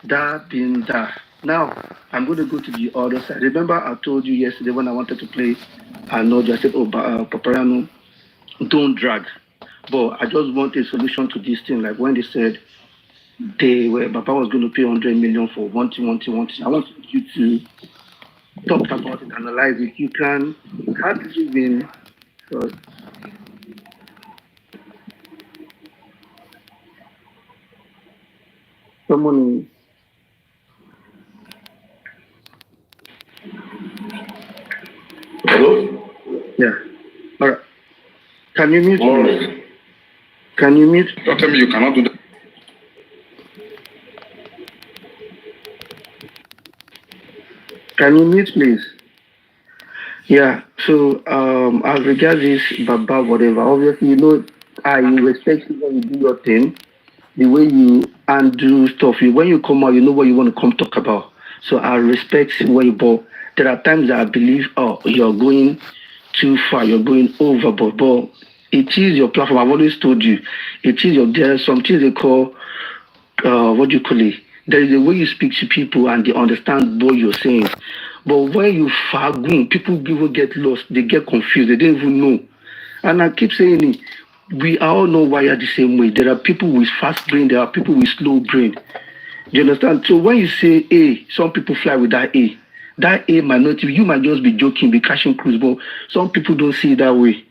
That being that. Now, I'm going to go to the other side. Remember, I told you yesterday when I wanted to play, I know I said, oh, Paparano, don't drag. But I just want a solution to this thing. Like when they said Baba was going to pay 100 million for one thing, one thing, one thing. I want you to talk about it, analyze it. You can, how did you win? So, someone, Hello? yeah. All right. Can you mute, please? Morning. Can you mute? Don't tell me you cannot do that. Can you mute, please? Yeah. So, as regards this Baba, whatever, obviously, I respect you when you do your thing, the way you undo stuff. When you come out, you know what you want to come talk about. So I respect where you, but there are times that I believe, oh, you're going too far, you're going overboard. But it is your platform. I've always told you, it is your, there are some things they call, what do you call it? There is a way you speak to people and they understand what you're saying. But when you fagun, people will get lost, they get confused, they don't even know. And I keep saying it, we are all not wired the same way. There are people with fast brain, there are people with slow brain. Do you understand? So when you say A, some people fly with that A. That A might not, you might just be joking, be catching cruise, but some people don't see it that way.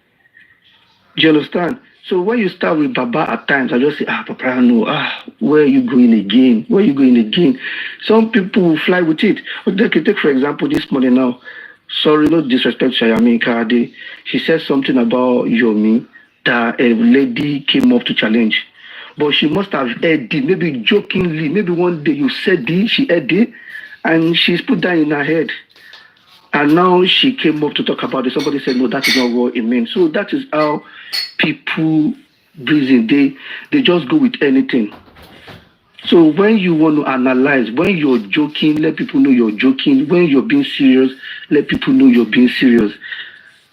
Do you understand? So when you start with Baba at times, I just say, Papa, no, where are you going again? Where are you going again? Some people will fly with it. Okay, take for example this morning now. Sorry, no disrespect to Shayami Kade. She said something about Yomi that a lady came up to challenge. But she must have heard it, maybe jokingly, maybe one day you said it, she heard it, and she's put that in her head. And now she came up to talk about it. Somebody said, no, that is not what it means. So that is how people reason. They just go with anything. So when you want to analyze, when you're joking, let people know you're joking. When you're being serious, let people know you're being serious.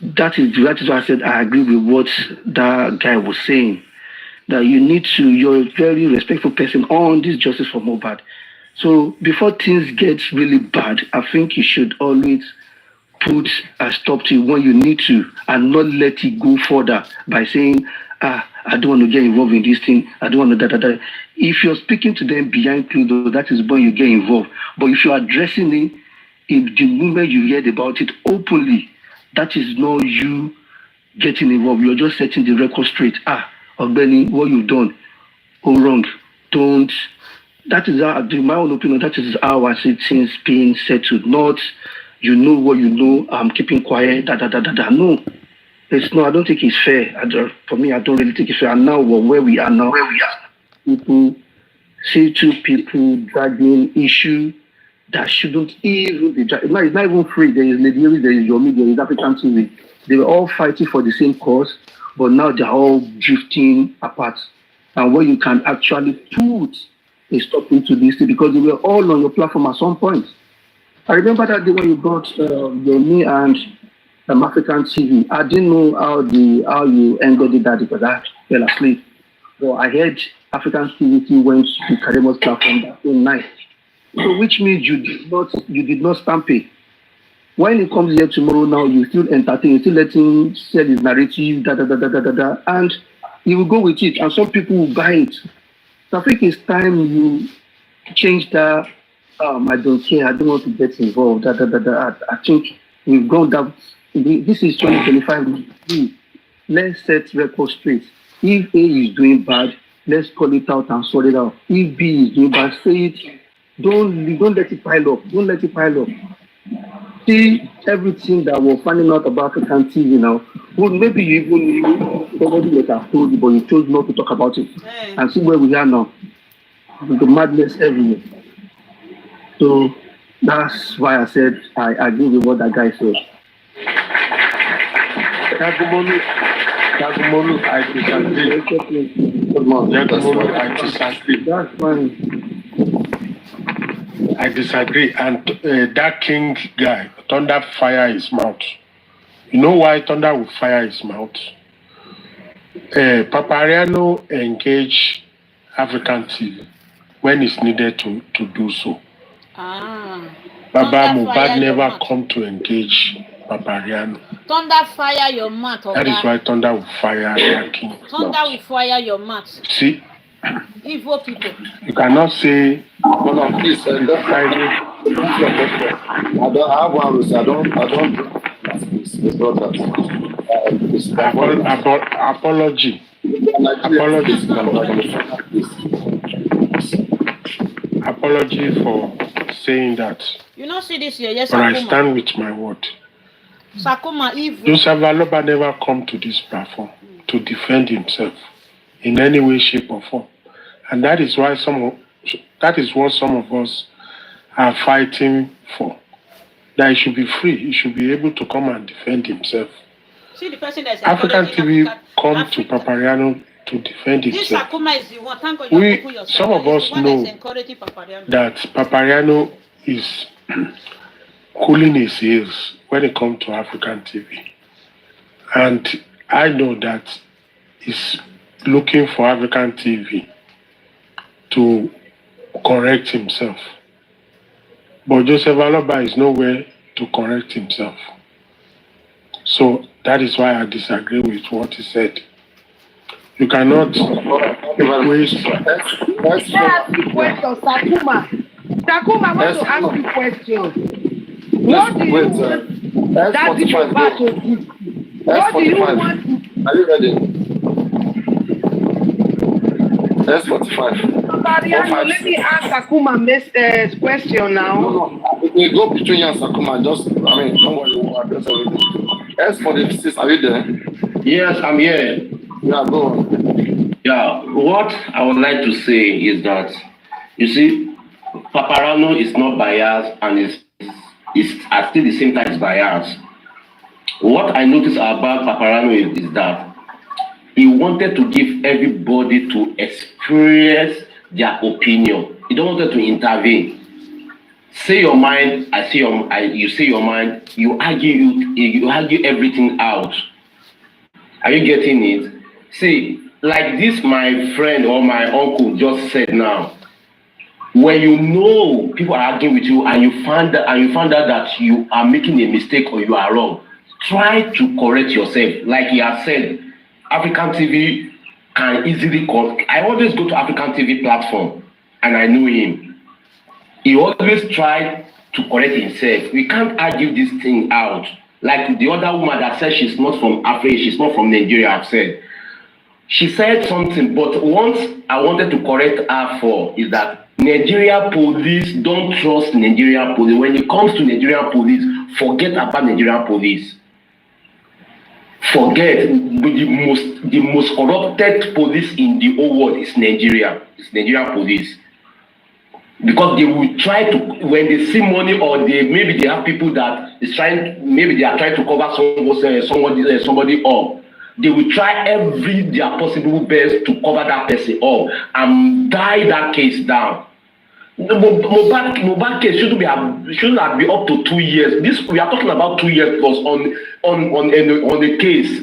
That is why I said I agree with what that guy was saying. That you need to, you're a very respectful person on this justice for Mohbad. So before things get really bad, I think you should always put a stop to it when you need to and not let it go further by saying, I don't want to get involved in this thing. I don't want to da. If you're speaking to them behind closed doors, that is when you get involved. But if you're addressing it in the moment you heard about it openly, that is not you getting involved. You're just setting the record straight. Ogbeni, what you've done, go wrong. Don't. That is how, in my own opinion, that is how I see things being settled. Not, you know what you know, I'm keeping quiet, da. No, it's no, I don't think it's fair. For me, I don't really think it's fair. And now, where we are now, people see two people dragging issue that shouldn't even be dragged. Now, it's not even free. There is Lady, there is Yomi, there is African TV. They were all fighting for the same cause, but now they're all drifting apart. And where you can actually put a stop into this thing because they were all on your platform at some point. I remember that day when you brought Yomi and African TV. I didn't know how you ended that because I fell asleep. So I heard African TV went to Karemo's platform that same night. So which means you did not stamp it. When he comes here tomorrow now, you still entertain, you still let him sell his narrative, da, and he will go with it, and some people will buy it. So I think it's time you change that. I don't care, I don't want to get involved, I think we've gone down. This is 2025. Please, let's set record straight. If A is doing bad, let's call it out and sort it out. If B is doing bad, say it. Don't let it pile up. Don't let it pile up. See everything that we're finding out about African TV now. Well, maybe you even knew somebody that have told you, but you chose not to talk about it. And see where we are now. The madness everywhere. So that's why I said I agree with what that guy said. Dagumolu, I disagree. Dagumolu, I disagree. That's fine. I disagree. And that king guy, Thunder fire his mouth. You know why Thunder will fire his mouth? Paparino engaged African TV when it's needed to do so. Baba Mohbad never come to engage Paparino. Thunder fire your mouth. That is why Thunder will fire their king. Thunder will fire your mouth. See? Evil people. You cannot say, please, I have one I don't it's not that. Apology. Apology for saying that. You know, see this here, yes, but I stand with my word. Sakuma evil. Joseph Aloba never come to this platform to defend himself in any way, shape, or form. And that is why that is what some of us are fighting for. That he should be free. He should be able to come and defend himself. See the person that's African TV come to Paparino to defend himself. This Sakuma is the one. Thank God some of us know that Paparino is cooling his heels when it comes to African TV. And I know that he's looking for African TV to correct himself. But Joseph Aloba is nowhere to correct himself. So that is why I disagree with what he said. You cannot waste. Ask the question, Sakuma. Sakuma, I want to ask you a question. What do you want that video back to do? What do you want to... Are you ready? That's 45. Paparino, let me ask Sakuma question now. No. We go between you and Sakuma. Don't worry. We'll address everything. S46, are you there? Yes, I'm here. Yeah, go on. Yeah, what I would like to say is that, you see, Paparino is not biased and is at still the same time is biased. What I noticed about Paparino is that he wanted to give everybody to express their opinion. He don't want to intervene. Say your mind, you say your mind, you argue everything out. Are you getting it? See, like this my friend or my uncle just said now. When you know people are arguing with you and you find out that you are making a mistake or you are wrong, try to correct yourself. Like he has said, African TV can easily I always go to African TV platform and I know him. He always try to correct himself. We can't argue this thing out. Like the other woman that said she's not from Africa, she's not from Nigeria, I've said. She said something, but once I wanted to correct her for is that Nigeria police don't trust Nigerian police. When it comes to Nigerian police, forget about Nigerian police. Forget the most corrupted police in the whole world is Nigeria. It's Nigerian police. Because they will try to, when they see money or maybe they have people that is maybe they are trying to cover somebody up. They will try their possible best to cover that person up and tie that case down. The Mohbad case shouldn't have been up to 2 years. We are talking about 2 years plus on the case.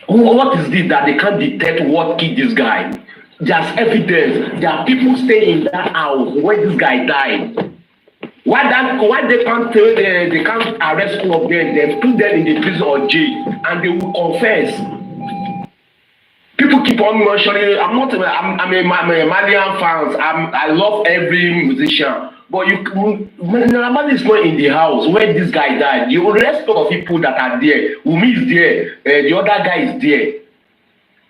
What is this that they can't detect what killed this guy? There's evidence. There are people staying in that house where this guy died. Why they can't arrest all of them, then put them in the prison or jail, and they will confess. People keep on mentioning. I'm a Malian fan. I love every musician, but Naramani is not in the house where this guy died. The rest of people that are there, Wumi is there, the other guy is there.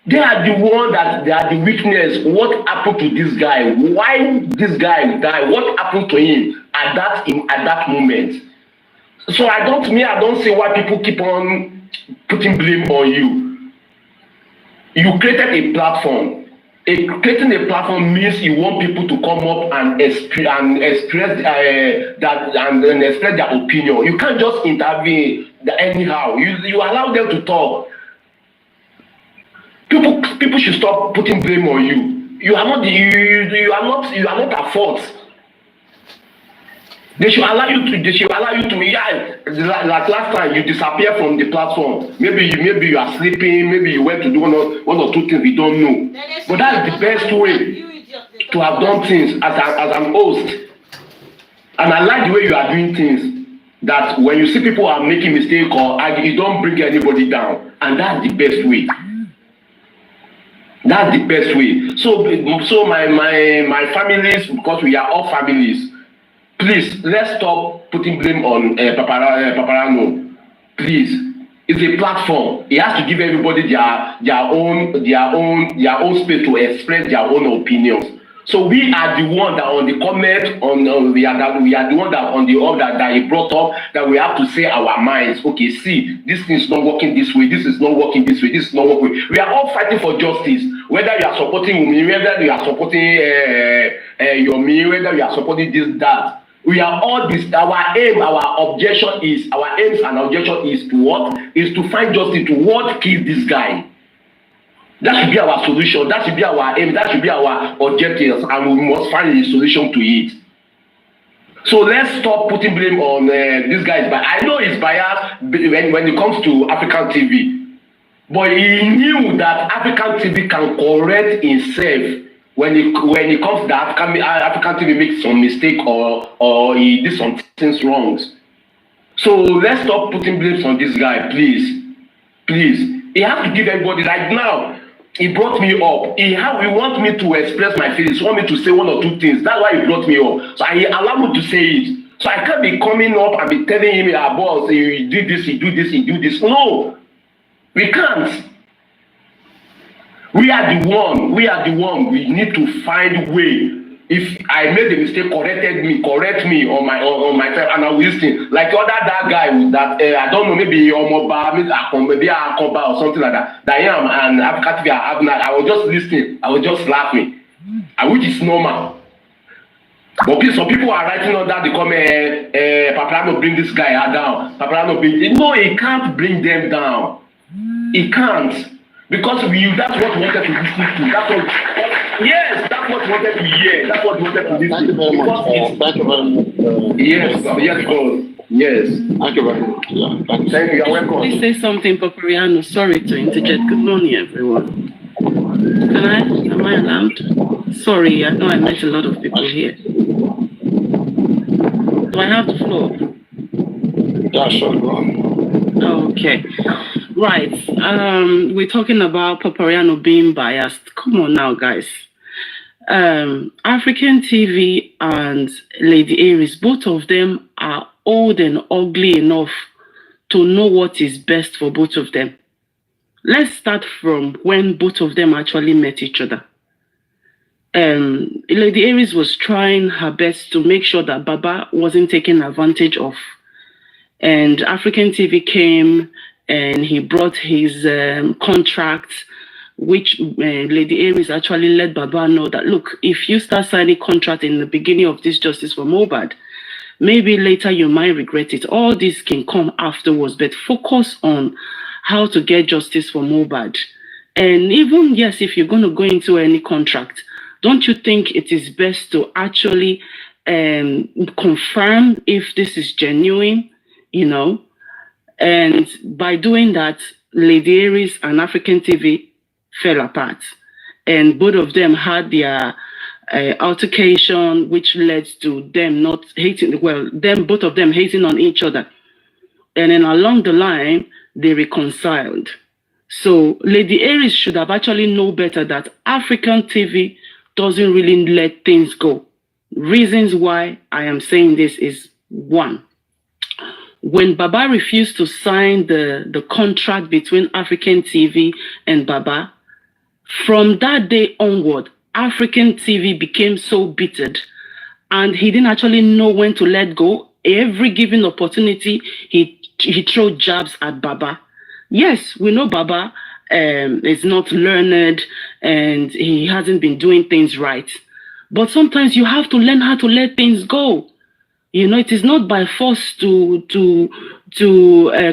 They are the one they are the witness. What happened to this guy? Why this guy died? What happened to him at that moment? So I don't see why people keep on putting blame on you. You created a platform. Creating a platform means you want people to come up and express their opinion. You can't just intervene anyhow. You allow them to talk. People should stop putting blame on you. You are not at fault. They should allow you to like last time you disappear from the platform. Maybe you are sleeping, maybe you went to do one or two things we don't know. But that's the best way. to have done things as an host. And I like the way you are doing things. That when you see people are making mistakes or you don't bring anybody down, and that's the best way. That's the best way. So my families, because we are all families, please let's stop putting blame on Paparino. Please, it's a platform. It has to give everybody their own space to express their own opinions. So we are the one that on the comment we are the one that on the order that he brought up, that we have to say our minds. Okay, see, this thing is not working this way. This is not working this way. This is not working. We are all fighting for justice. Whether you are supporting me, whether you are supporting Yomi, whether you are supporting this, that. We are all this. Our aim, our objection is, our aims and objection is to what? Is to find justice to what killed this guy. That should be our solution. That should be our aim. That should be our objectives, and we must find a solution to it. So let's stop putting blame on this guy's bias. I know he's biased when it comes to African TV, but he knew that African TV can correct itself when it comes to that African TV makes some mistake or he did some things wrong. So let's stop putting blames on this guy, please. Please. He has to give everybody, like now, he brought me up. He wants me to express my feelings. He wants me to say one or two things. That's why he brought me up. So he allowed me to say it. So I can't be coming up and be telling him, boss, he did this, he do this, he do this. No. We can't. We are the one. We need to find a way. If I made a mistake, correct me on myself, and I will listen. Like that guy with that, I don't know, maybe Mohbad, maybe Akoba or something like that. That I am and African TV, I was just listening. I was just laughing, which is normal. But some people are writing on that. They come, Paparino bring this guy down. Paparino bring. No, he can't bring them down. He can't. Because that's what we wanted to listen to. That's what we wanted to hear. That's what we wanted to listen to. Thank you very much. Yes, God. Yes. Thank you very much. Yeah, thank you. You're welcome. Please say something, Paparino. Sorry to interject. Good morning, everyone. Am I allowed? Sorry, I know I met a lot of people here. Do I have the floor? Yeah, sure, go on. Okay. Right. We're talking about Paparino being biased. Come on now, guys. African TV and Lady Aries, both of them are old and ugly enough to know what is best for both of them. Let's start from when both of them actually met each other. Lady Aries was trying her best to make sure that Baba wasn't taken advantage of. And African TV came and he brought his contract, which Lady Aries actually let Baba know that, look, if you start signing contract in the beginning of this justice for Mohbad, maybe later you might regret it. All this can come afterwards, but focus on how to get justice for Mohbad. And even, yes, if you're going to go into any contract, don't you think it is best to actually confirm if this is genuine, And by doing that, Lady Aries and African TV fell apart. And both of them had their altercation, which led to them not hating, both of them hating on each other. And then along the line, they reconciled. So Lady Aries should have actually known better that African TV doesn't really let things go. Reasons why I am saying this is, one, when Baba refused to sign the contract between African TV and Baba, from that day onward, African TV became so bitter and he didn't actually know when to let go. Every given opportunity, he threw jabs at Baba. Yes, we know Baba is not learned and he hasn't been doing things right. But sometimes you have to learn how to let things go. It is not by force to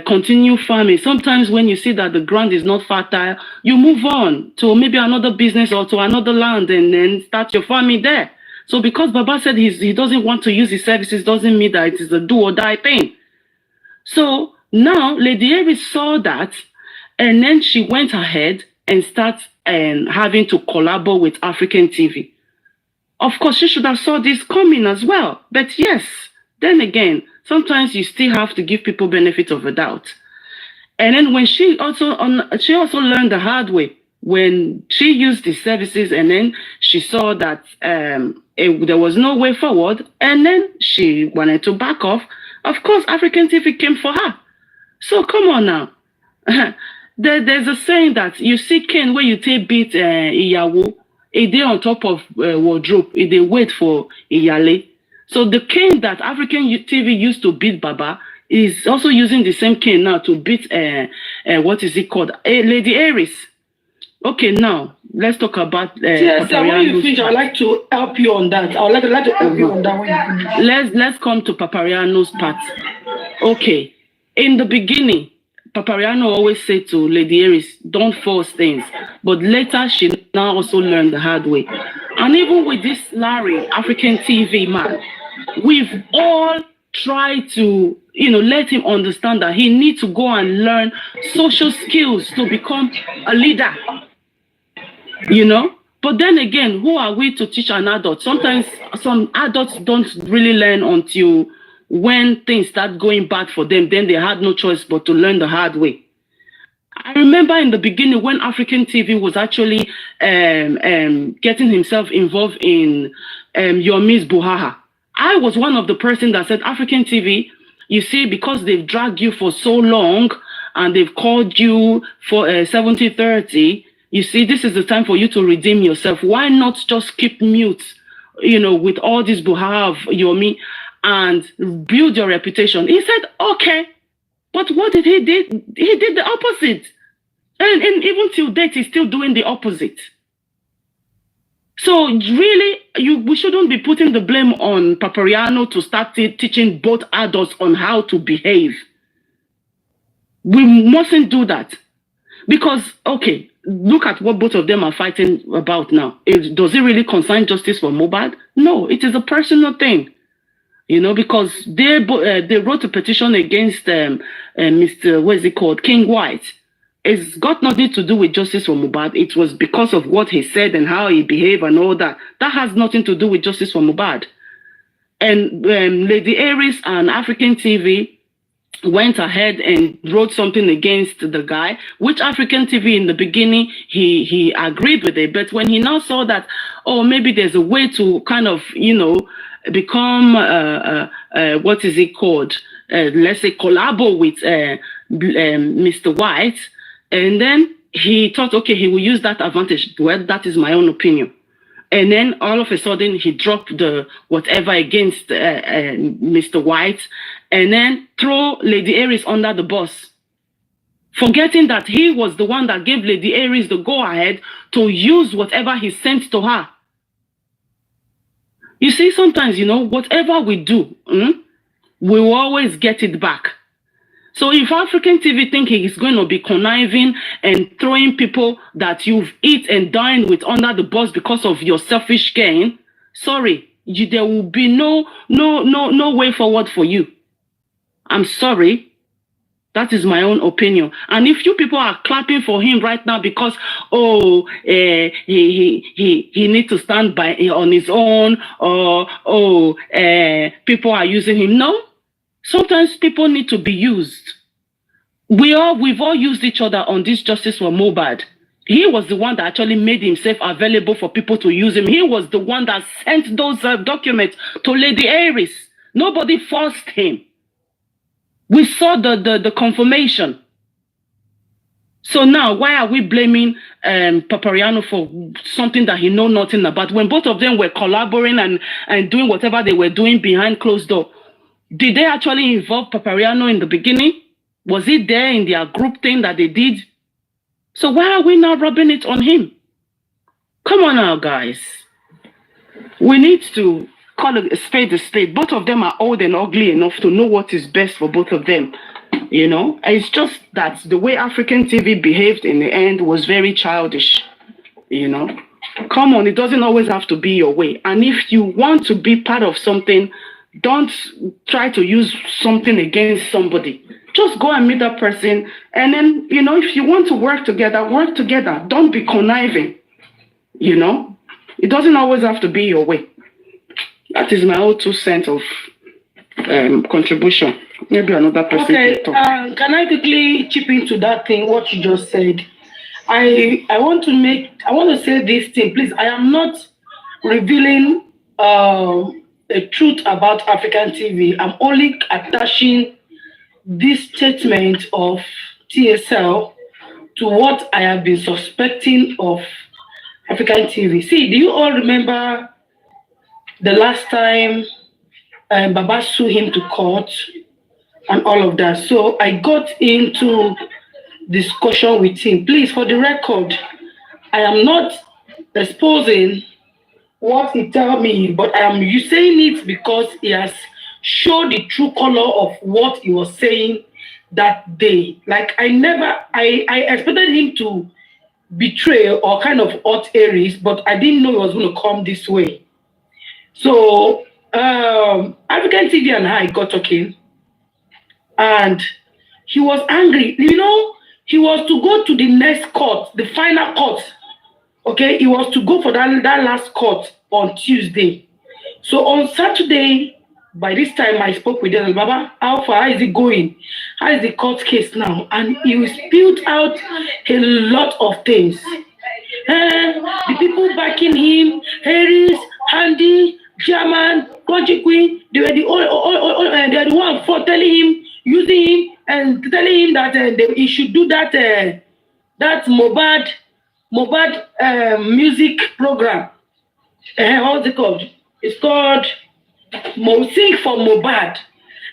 continue farming. Sometimes when you see that the ground is not fertile, you move on to maybe another business or to another land and then start your farming there. So because Baba said he doesn't want to use his services doesn't mean that it is a do or die thing. So now Lady Aries saw that and then she went ahead and started having to collaborate with African TV. Of course, she should have saw this coming as well. But yes, then again, sometimes you still have to give people benefit of the doubt. And then when she also learned the hard way when she used the services, and then she saw that there was no way forward, and then she wanted to back off. Of course, African TV came for her. So come on now. There's a saying that you see Ken where you take beat Iyawo, a day on top of wardrobe, a day wait for Iyale. So the cane that African TV used to beat Baba is also using the same cane now to beat what is it called? Lady Aries. Okay, now let's talk about yes, when you finish, I'd like to help you on that. I would like to help you on that when you finish. Let's come to Paparino's part. Okay. In the beginning, Paparino always said to Lady Aries, don't force things. But later, she now also learned the hard way. And even with this Larry, African TV man, we've all tried to, let him understand that he needs to go and learn social skills to become a leader. But then again, who are we to teach an adult? Sometimes some adults don't really learn until when things start going bad for them, then they had no choice but to learn the hard way. I remember in the beginning when African TV was actually getting himself involved in Yomi's Buhaha. I was one of the person that said, African TV, you see, because they've dragged you for so long and they've called you for 70-30, you see, this is the time for you to redeem yourself. Why not just keep mute, with all this Buhaha of Yomi, and build your reputation? He said, okay. But what did he do? He did the opposite. And even till date, he's still doing the opposite. So really, we shouldn't be putting the blame on Paparino to start teaching both adults on how to behave. We mustn't do that. Because, okay, look at what both of them are fighting about now. Does it really concern justice for Mohbad? No, it is a personal thing. Because they wrote a petition against Mr. King White. It's got nothing to do with justice for Mohbad. It was because of what he said and how he behaved and all that. That has nothing to do with justice for Mohbad. And Lady Aries and African TV went ahead and wrote something against the guy, which African TV in the beginning, he agreed with it. But when he now saw that, maybe there's a way to kind of, become what is it called? Let's say collabo with Mr. White, and then he thought, okay, he will use that advantage. Well, that is my own opinion. And then all of a sudden he dropped the whatever against Mr. White, and then throw Lady Aries under the bus, forgetting that he was the one that gave Lady Aries the go-ahead to use whatever he sent to her. You see, sometimes, whatever we do, we will always get it back. So if African TV think he's going to be conniving and throwing people that you've eat and dined with under the bus because of your selfish gain, sorry, there will be no way forward for you. I'm sorry. That is my own opinion. And if you people are clapping for him right now because, he needs to stand by on his own, or people are using him. No, sometimes people need to be used. We've all used each other on this justice for Mohbad. He was the one that actually made himself available for people to use him. He was the one that sent those documents to Lady Aries. Nobody forced him. We saw the confirmation. So now, why are we blaming Paparino for something that he know nothing about? When both of them were collaborating and doing whatever they were doing behind closed door, did they actually involve Paparino in the beginning? Was it there in their group thing that they did? So why are we now rubbing it on him? Come on now, guys. We need to call a spade a spade. Both of them are old and ugly enough to know what is best for both of them. It's just that the way African TV behaved in the end was very childish. Come on, it doesn't always have to be your way. And if you want to be part of something, don't try to use something against somebody. Just go and meet that person. And then, if you want to work together, work together. Don't be conniving, It doesn't always have to be your way. That is my own 2 cents of contribution. Maybe another person. Okay, can I quickly chip into that thing, what you just said? I want to say this thing, please. I am not revealing the truth about African TV. I'm only attaching this statement of TSL to what I have been suspecting of African TV. See, do you all remember the last time Baba sued him to court and all of that? So I got into discussion with him. Please, for the record, I am not exposing what he tell me, but I am saying it because he has showed the true color of what he was saying that day. Like I expected him to betray or kind of hurt Aries, but I didn't know it was going to come this way. So African TV and I got talking, and he was angry. You know, he was to go to the next court, the final court. Okay, he was to go for that last court on Tuesday. So on Saturday, by this time I spoke with him, Baba, how far is it going? How is the court case now? And he spilled out a lot of things. The people backing him, Harris, Handy, German, Country Queen, they were the one for telling him, using him, and telling him that he should do that Mohbad music program. What's it called? It's called Sing for Mohbad.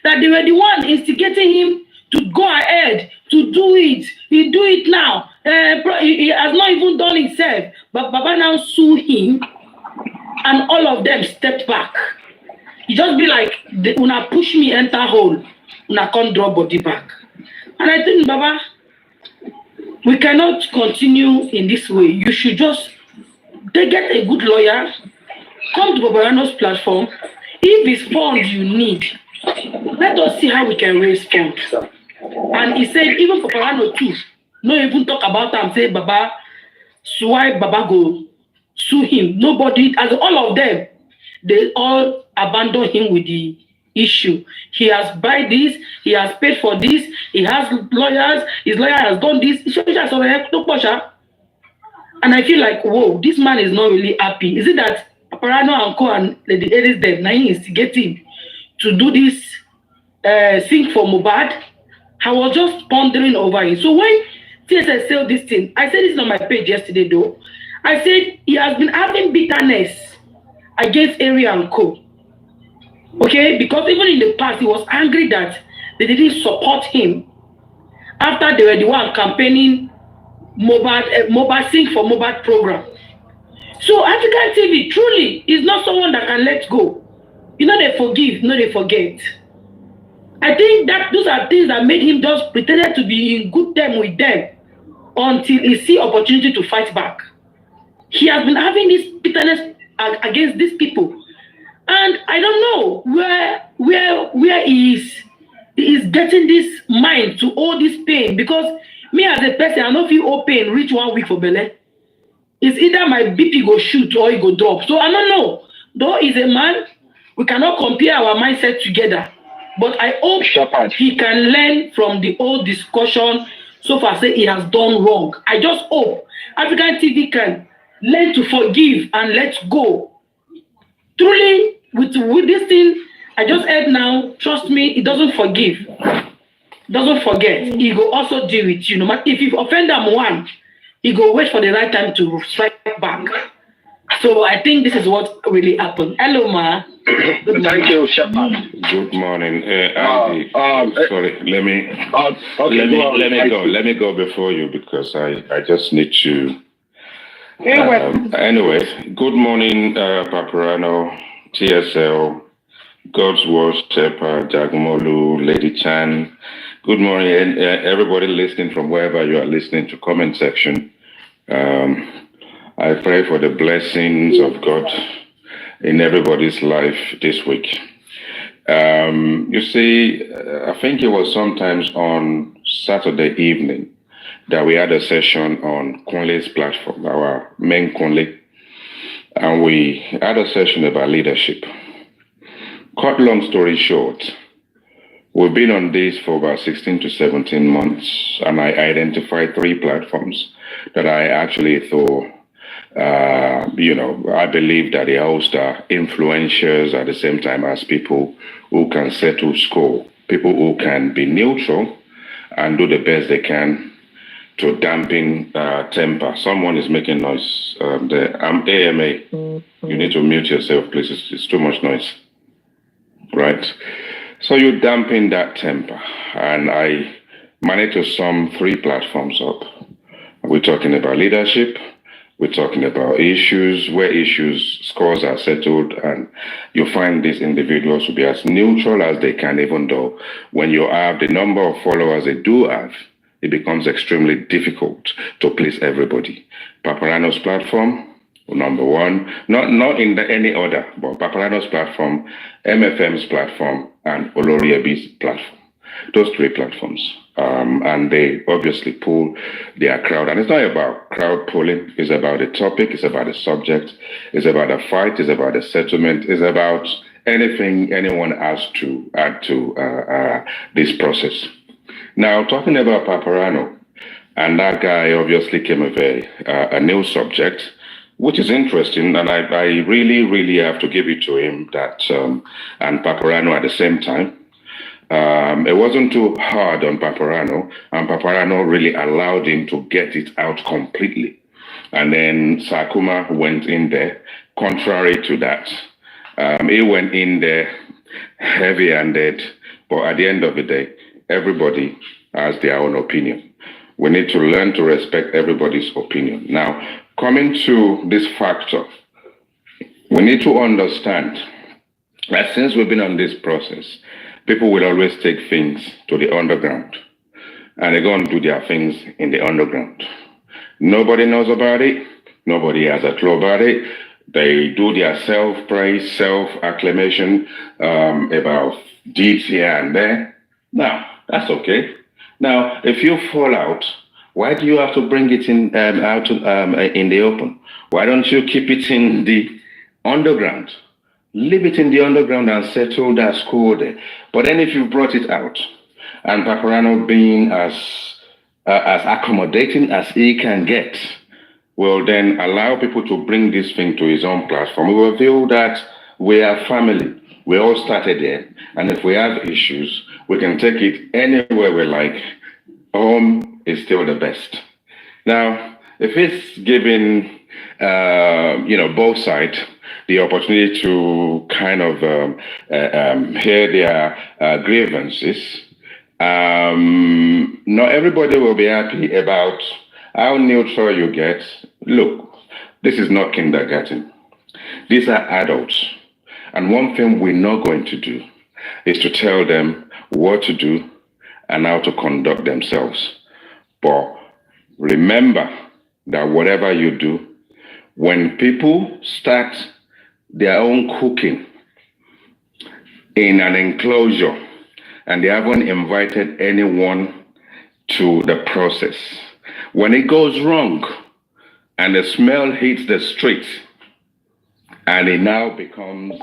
That they were the one instigating him to go ahead to do it. He do it now. He has not even done himself. But Baba now sue him, and all of them stepped back. He just be like, una push me enter hole, una can't draw body back. And I think, Baba, we cannot continue in this way. You should just get a good lawyer, come to Paparino's platform. If it's funds you need, let us see how we can raise funds. And he said, even Paparino too, no even talk about them, say, Baba, so why Baba go sue him? Nobody, as all of them, they all abandon him with the issue. He has buy this, he has paid for this, he has lawyers, his lawyer has done this. And I feel like, whoa, this man is not really happy. Is it that Paparino and Co and Lady Aries dead, now he instigating to do this thing for Mohbad? I was just pondering over it. So when TSS said this thing, I said this on my page yesterday though. I said he has been having bitterness against Aries and Co. Okay, because even in the past he was angry that they didn't support him after they were the one campaigning Mohbad Sing for Mohbad program. So African TV truly is not someone that can let go. You know, they forgive, no, they forget. I think that those are things that made him just pretend to be in good term with them until he see opportunity to fight back. He has been having this bitterness against these people. And I don't know where he is getting this mind to all this pain, because me as a person, I don't feel all pain reach 1 week for Bele. It's either my BP go shoot or it go drop. So I don't know. Though he's a man, we cannot compare our mindset together. But I hope he can learn from the old discussion so far say he has done wrong. I just hope African TV can learn to forgive and let go. Truly, with this thing, I just heard now, trust me, he doesn't forgive. Doesn't forget. He go also deal with you. No matter if you offend them one, he go wait for the right time to strike back. So I think this is what really happened. Hello, Ma. Thank you, Shepard. Good morning, Andy. Sorry, let me go before you because I just need to. Anyway, good morning, Paparino, TSL, God's Worship, Jagmolu, Lady Chan. Good morning, and everybody listening from wherever you are listening to comment section. I pray for the blessings of God in everybody's life this week. You see, I think it was sometimes on Saturday evening that we had a session on Kunle's platform, our main Kunle. and we had a session about leadership. Cut long story short, we've been on this for about 16 to 17 months, and I identified 3 platforms that I actually thought, I believe that they host influencers at the same time as people who can settle score, people who can be neutral and do the best they can to dampen temper. Someone is making noise. I'm AMA. You need to mute yourself, please. It's too much noise. Right? So you dampen that temper. And I managed to sum 3 platforms up. We're talking about leadership. We're talking about issues, where scores are settled, and you find these individuals to be as neutral as they can, even though when you have the number of followers they do have, it becomes extremely difficult to please everybody. Paparino's platform, number 1, not in any order, but Paparino's platform, MFM's platform, and Oloriebi's platform. Those 3 platforms. And they obviously pull their crowd. And it's not about crowd pulling. It's about the topic. It's about the subject. It's about the fight. It's about the settlement. It's about anything anyone has to add to this process. Now, talking about Paparino, and that guy obviously came with a new subject, which is interesting. And I really, really have to give it to him that, and Paparino at the same time. It wasn't too hard on Paparino, and Paparino really allowed him to get it out completely. And then Sakuma went in there, contrary to that. He went in there heavy-handed, but at the end of the day, everybody has their own opinion. We need to learn to respect everybody's opinion. Now, coming to this factor, we need to understand that since we've been on this process, people will always take things to the underground, and they're going to do their things in the underground. Nobody knows about it. Nobody has a clue about it. They do their self-praise, self-acclamation about deeds here and there. Now, that's okay. Now, if you fall out, why do you have to bring it in out in the open? Why don't you keep it in the underground? Leave it in the underground and settle that score there. But then if you brought it out, and Paparino being as accommodating as he can get, will then allow people to bring this thing to his own platform. We will feel that we are family. We all started there. And if we have issues, we can take it anywhere we like. Home is still the best. Now, if it's giving, both sides the opportunity to kind of hear their grievances, not everybody will be happy about how neutral you get. Look, this is not kindergarten. These are adults. And one thing we're not going to do is to tell them what to do and how to conduct themselves. But remember that whatever you do, when people start their own cooking in an enclosure and they haven't invited anyone to the process, when it goes wrong and the smell hits the street and it now becomes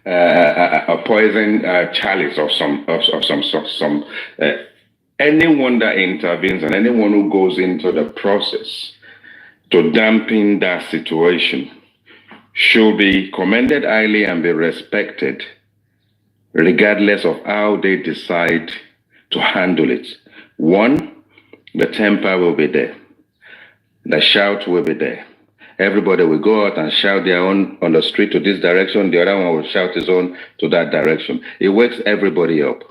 a poison chalice of some sort, anyone that intervenes and anyone who goes into the process to dampen that situation should be commended highly and be respected, regardless of how they decide to handle it. One, the temper will be there. The shout will be there. Everybody will go out and shout their own on the street to this direction. The other one will shout his own to that direction. It wakes everybody up.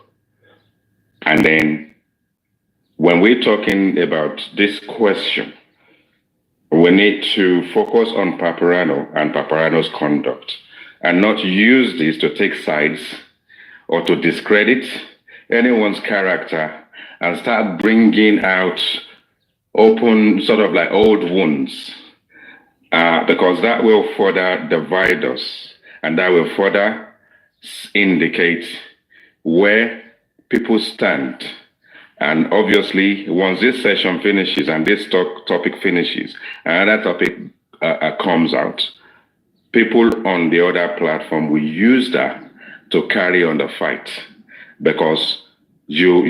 And then when we're talking about this question, we need to focus on Paparino and Paparino's conduct and not use this to take sides or to discredit anyone's character and start bringing out open, sort of like old wounds, because that will further divide us and that will further indicate where people stand. And obviously, once this session finishes and this topic finishes, another topic comes out, people on the other platform will use that to carry on the fight, because you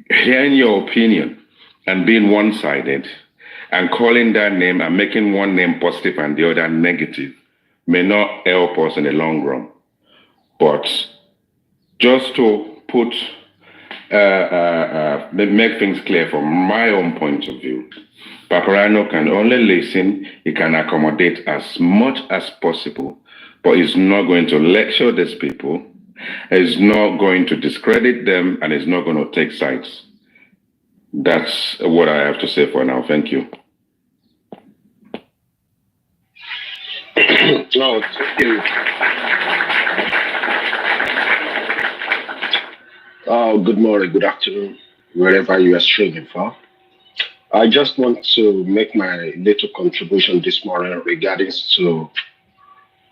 hearing your opinion and being one-sided and calling that name and making one name positive and the other negative may not help us in the long run. But just to put make things clear from my own point of view, Paparino can only listen, he can accommodate as much as possible, but he's not going to lecture these people, he's not going to discredit them, and he's not going to take sides. That's what I have to say for now. Thank you. No, thank you. Good morning, good afternoon, wherever you are streaming from. I just want to make my little contribution this morning regarding to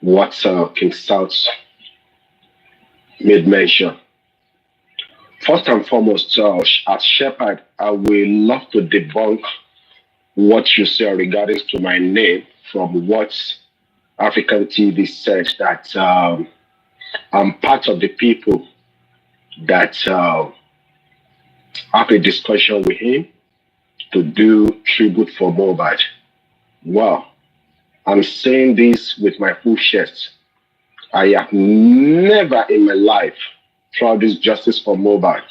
what King South made mention. First and foremost, as Shepherd, I will love to debunk what you say regarding to my name from what African TV said, that I'm part of the people that have a discussion with him to do tribute for Mohbad. Well, I'm saying this with my full chest. I have never in my life tried this justice for Mohbad.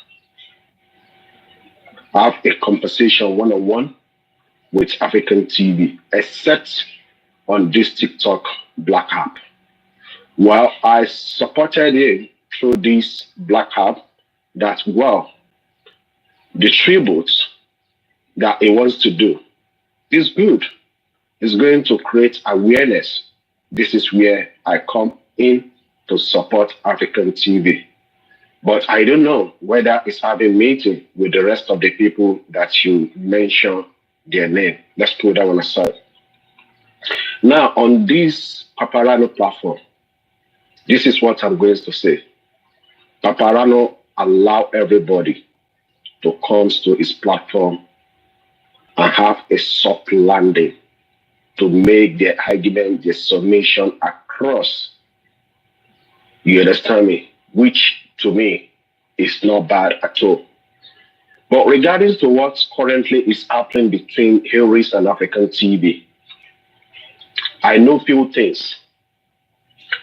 I have a conversation one-on-one with African TV, except on this TikTok black app. Well, I supported him through this black app that, well, the tribute that he wants to do is good. It's going to create awareness. This is where I come in to support African TV. But I don't know whether it's having meeting with the rest of the people that you mention their name. Let's put that one aside. Now, on this Paparino platform, this is what I'm going to say. Paparino allow everybody to come to his platform and have a soft landing to make their argument, their submission across. You understand me? Which to me is not bad at all. But regarding to what currently is happening between Harris and African TV, I know few things.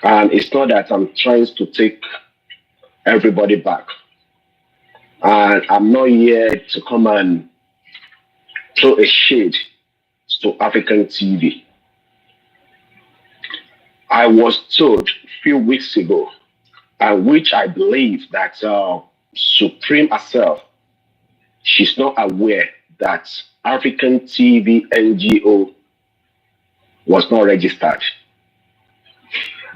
And it's not that I'm trying to take everybody back. And I'm not here to come and throw a shade to African TV. I was told a few weeks ago, and which I believe that Supreme herself, she's not aware that African TV NGO was not registered.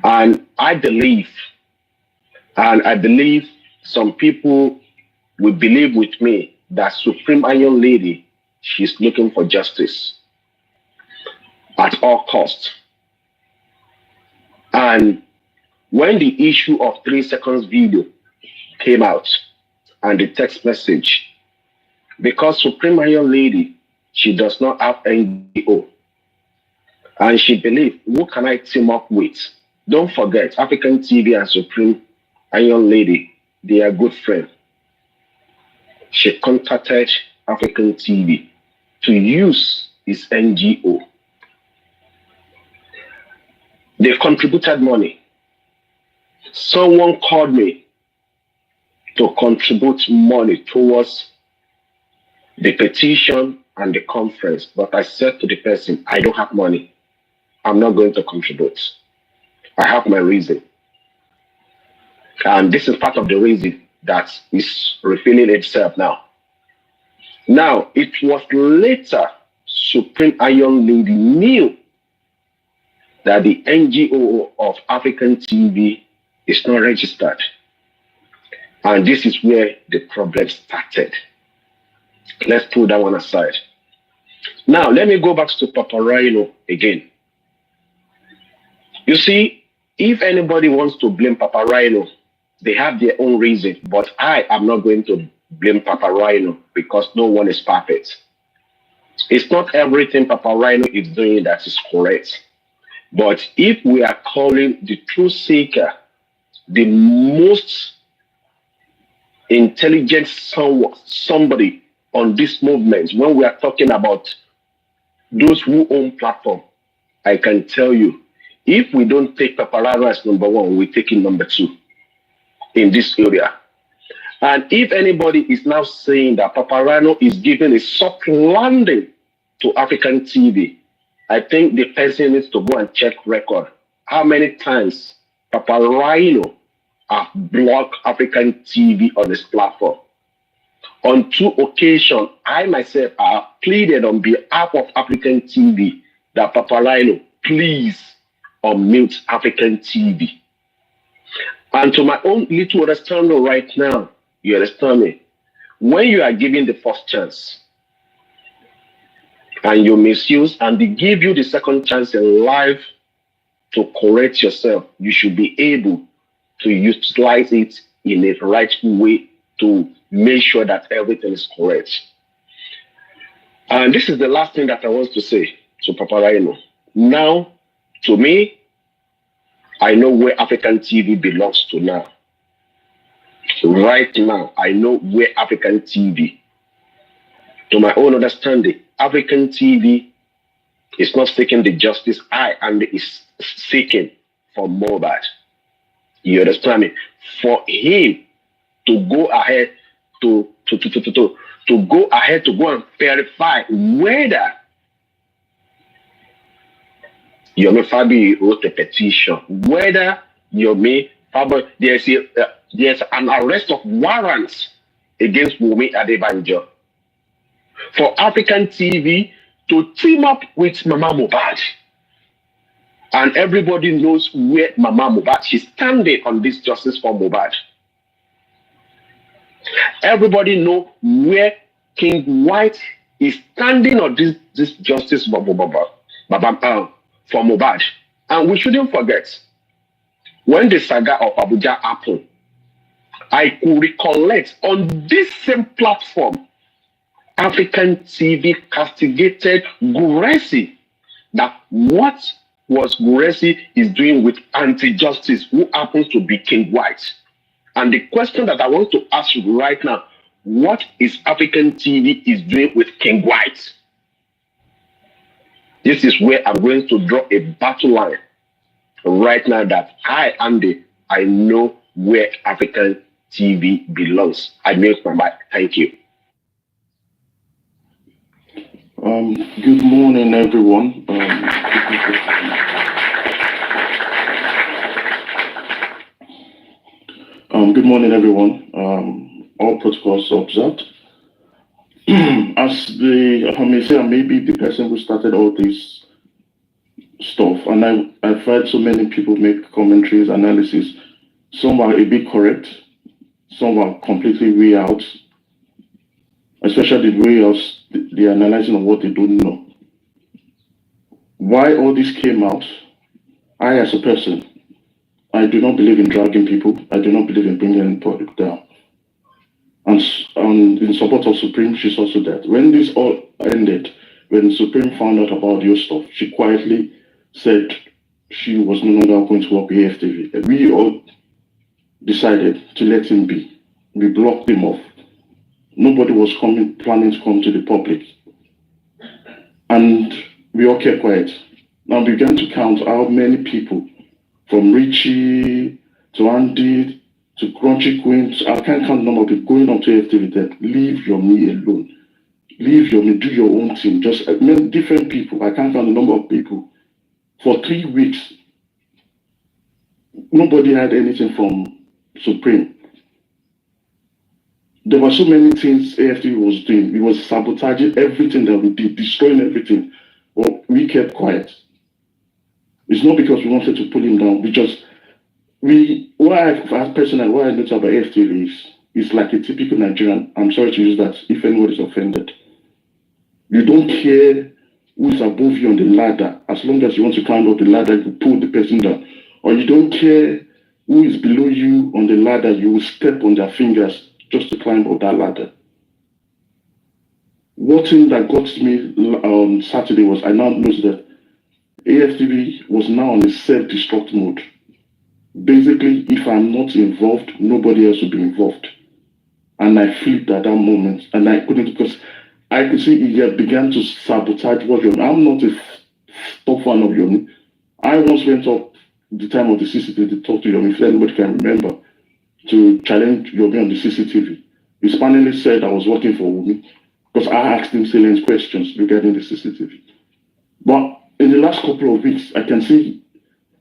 And I believe some people will believe with me that Supreme Iron Lady, she's looking for justice at all costs. And when the issue of 3 seconds video came out and the text message, because Supreme Iron Lady, she does not have NGO, and she believed, who can I team up with? Don't forget, African TV and Supreme Iron Lady, they are good friends. She contacted African TV to use his NGO. They contributed money. Someone called me to contribute money towards the petition and the conference, but I said to the person, I don't have money. I'm not going to contribute. I have my reason. And this is part of the reason that is revealing itself now. Now, it was later Supreme Iron Lady knew that the NGO of African TV is not registered. And this is where the problem started. Let's put that one aside. Now, let me go back to Paparino again. You see, if anybody wants to blame Paparino, they have their own reason, but I am not going to blame Paparino because no one is perfect. It's not everything Paparino is doing that is correct. But if we are calling the truth seeker the most intelligent somebody on this movement, when we are talking about those who own platform, I can tell you, if we don't take Paparano as number one, we take it number two in this area. And if anybody is now saying that Paparano is giving a soft landing to African TV, I think the person needs to go and check record. How many times Paparino have blocked African TV on this platform? On 2 occasions, I myself have pleaded on behalf of African TV that Paparino, please unmute African TV. And to my own little understanding right now, you understand me? When you are given the first chance and you misuse and they give you the second chance in life to correct yourself, you should be able to utilize it in a right way to make sure that everything is correct. And this is the last thing that I want to say to Paparino. Now, to me, I know where African TV belongs to now. Right now, I know where African TV, to my own understanding, African TV is not seeking the justice I am is seeking for Mohbad. You understand me? For him to go ahead to go and verify whether Yomi Fabi wrote a petition, whether Yomi Fabi, there's an arrest of warrants against Wumi Adebanjo. For African TV to team up with Mama Mohbad. And everybody knows where Mama Mohbad, she's standing on this justice for Mohbad. Everybody knows where King White is standing on this justice for Mohbad. And we shouldn't forget, when the saga of Abuja happened, I could recollect on this same platform, African TV castigated Guresi, that what was Guresi is doing with anti-justice, who happens to be King White. And the question that I want to ask you right now, what is African TV is doing with King White? This is where I'm going to draw a battle line right now that I know where African TV belongs. I mute my mic. Thank you. Good morning, everyone. Good morning, everyone. All protocols observed. As maybe the person who started all this stuff, and I've heard so many people make commentaries, analysis. Some are a bit correct, some are completely way out, especially the way of the analyzing of what they don't know. Why all this came out, I as a person, I do not believe in dragging people. I do not believe in bringing anybody down. And in support of Supreme, she's also dead. When this all ended, when Supreme found out about your stuff, she quietly said she was no longer going to work with AFTV. We all decided to let him be. We blocked him off. Nobody was planning to come to the public. And we all kept quiet. Now we began to count how many people, from Richie to Andy to Crunchy Queens, I can't count the number of people going up to AFTV that leave your me alone. Leave your me, do your own thing. Just different people. I can't count the number of people. For 3 weeks, nobody had anything from Supreme. There were so many things AFTV was doing. It was sabotaging everything that we did, destroying everything. But we kept quiet. It's not because we wanted to pull him down. What I noticed about AFTV is like a typical Nigerian. I'm sorry to use that if anyone is offended. You don't care who is above you on the ladder. As long as you want to climb up the ladder, you pull the person down. Or you don't care who is below you on the ladder, you will step on their fingers just to climb up that ladder. One thing that got me on Saturday was I now noticed that AFTV was now on a self-destruct mode. Basically, if I'm not involved, nobody else will be involved. And I flipped at that moment, and I couldn't, because I could see he began to sabotage what Yomi. I'm not a top fan of Yomi. I once went up the time of the CCTV to talk to Yomi, if anybody can remember, to challenge Yomi on the CCTV. His panelist said I was working for Wumi because I asked him salient questions regarding the CCTV. But in the last couple of weeks, I can see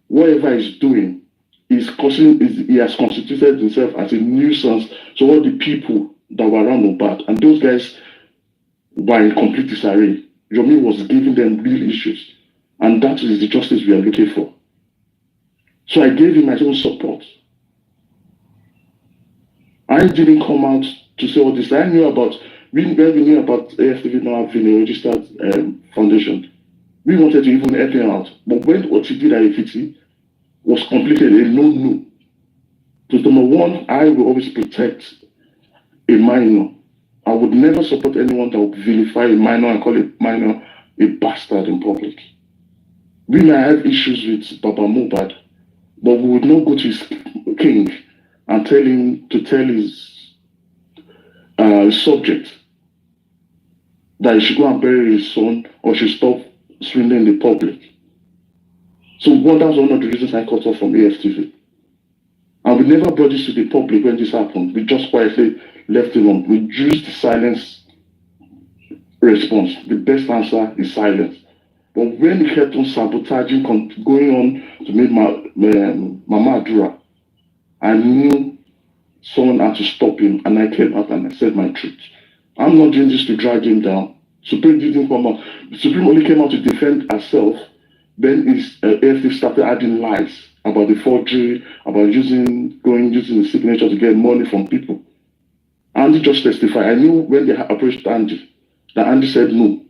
whatever he's doing, he has constituted himself as a nuisance to all the people that were around Mohbad. And those guys were in complete disarray. Yomi was giving them real issues. And that is the justice we are looking for. So I gave him my own support. I didn't come out to say all this. I knew about, when we knew about AFTV not having a registered foundation, we wanted to even help him out. But when what he did at AFTV was completely a no-no. So number one, I will always protect a minor. I would never support anyone that would vilify a minor and call a minor a bastard in public. We may have issues with Baba Mohbad, but we would not go to his king and tell him to tell his subject that he should go and bury his son or should stop swindling the public. So that's one of the reasons I cut off from AFTV. And we never brought this to the public when this happened. We just quietly left it on. We used the silence response. The best answer is silence. But when he kept on sabotaging, going on to make Mama Adura, I knew someone had to stop him, and I came out and I said my truth. I'm not doing this to drag him down. Supreme didn't come out. Supreme only came out to defend herself. Then his AFTV started adding lies about the forgery, about using the signature to get money from people. Andy just testified. I knew when they approached Andy, that Andy said no,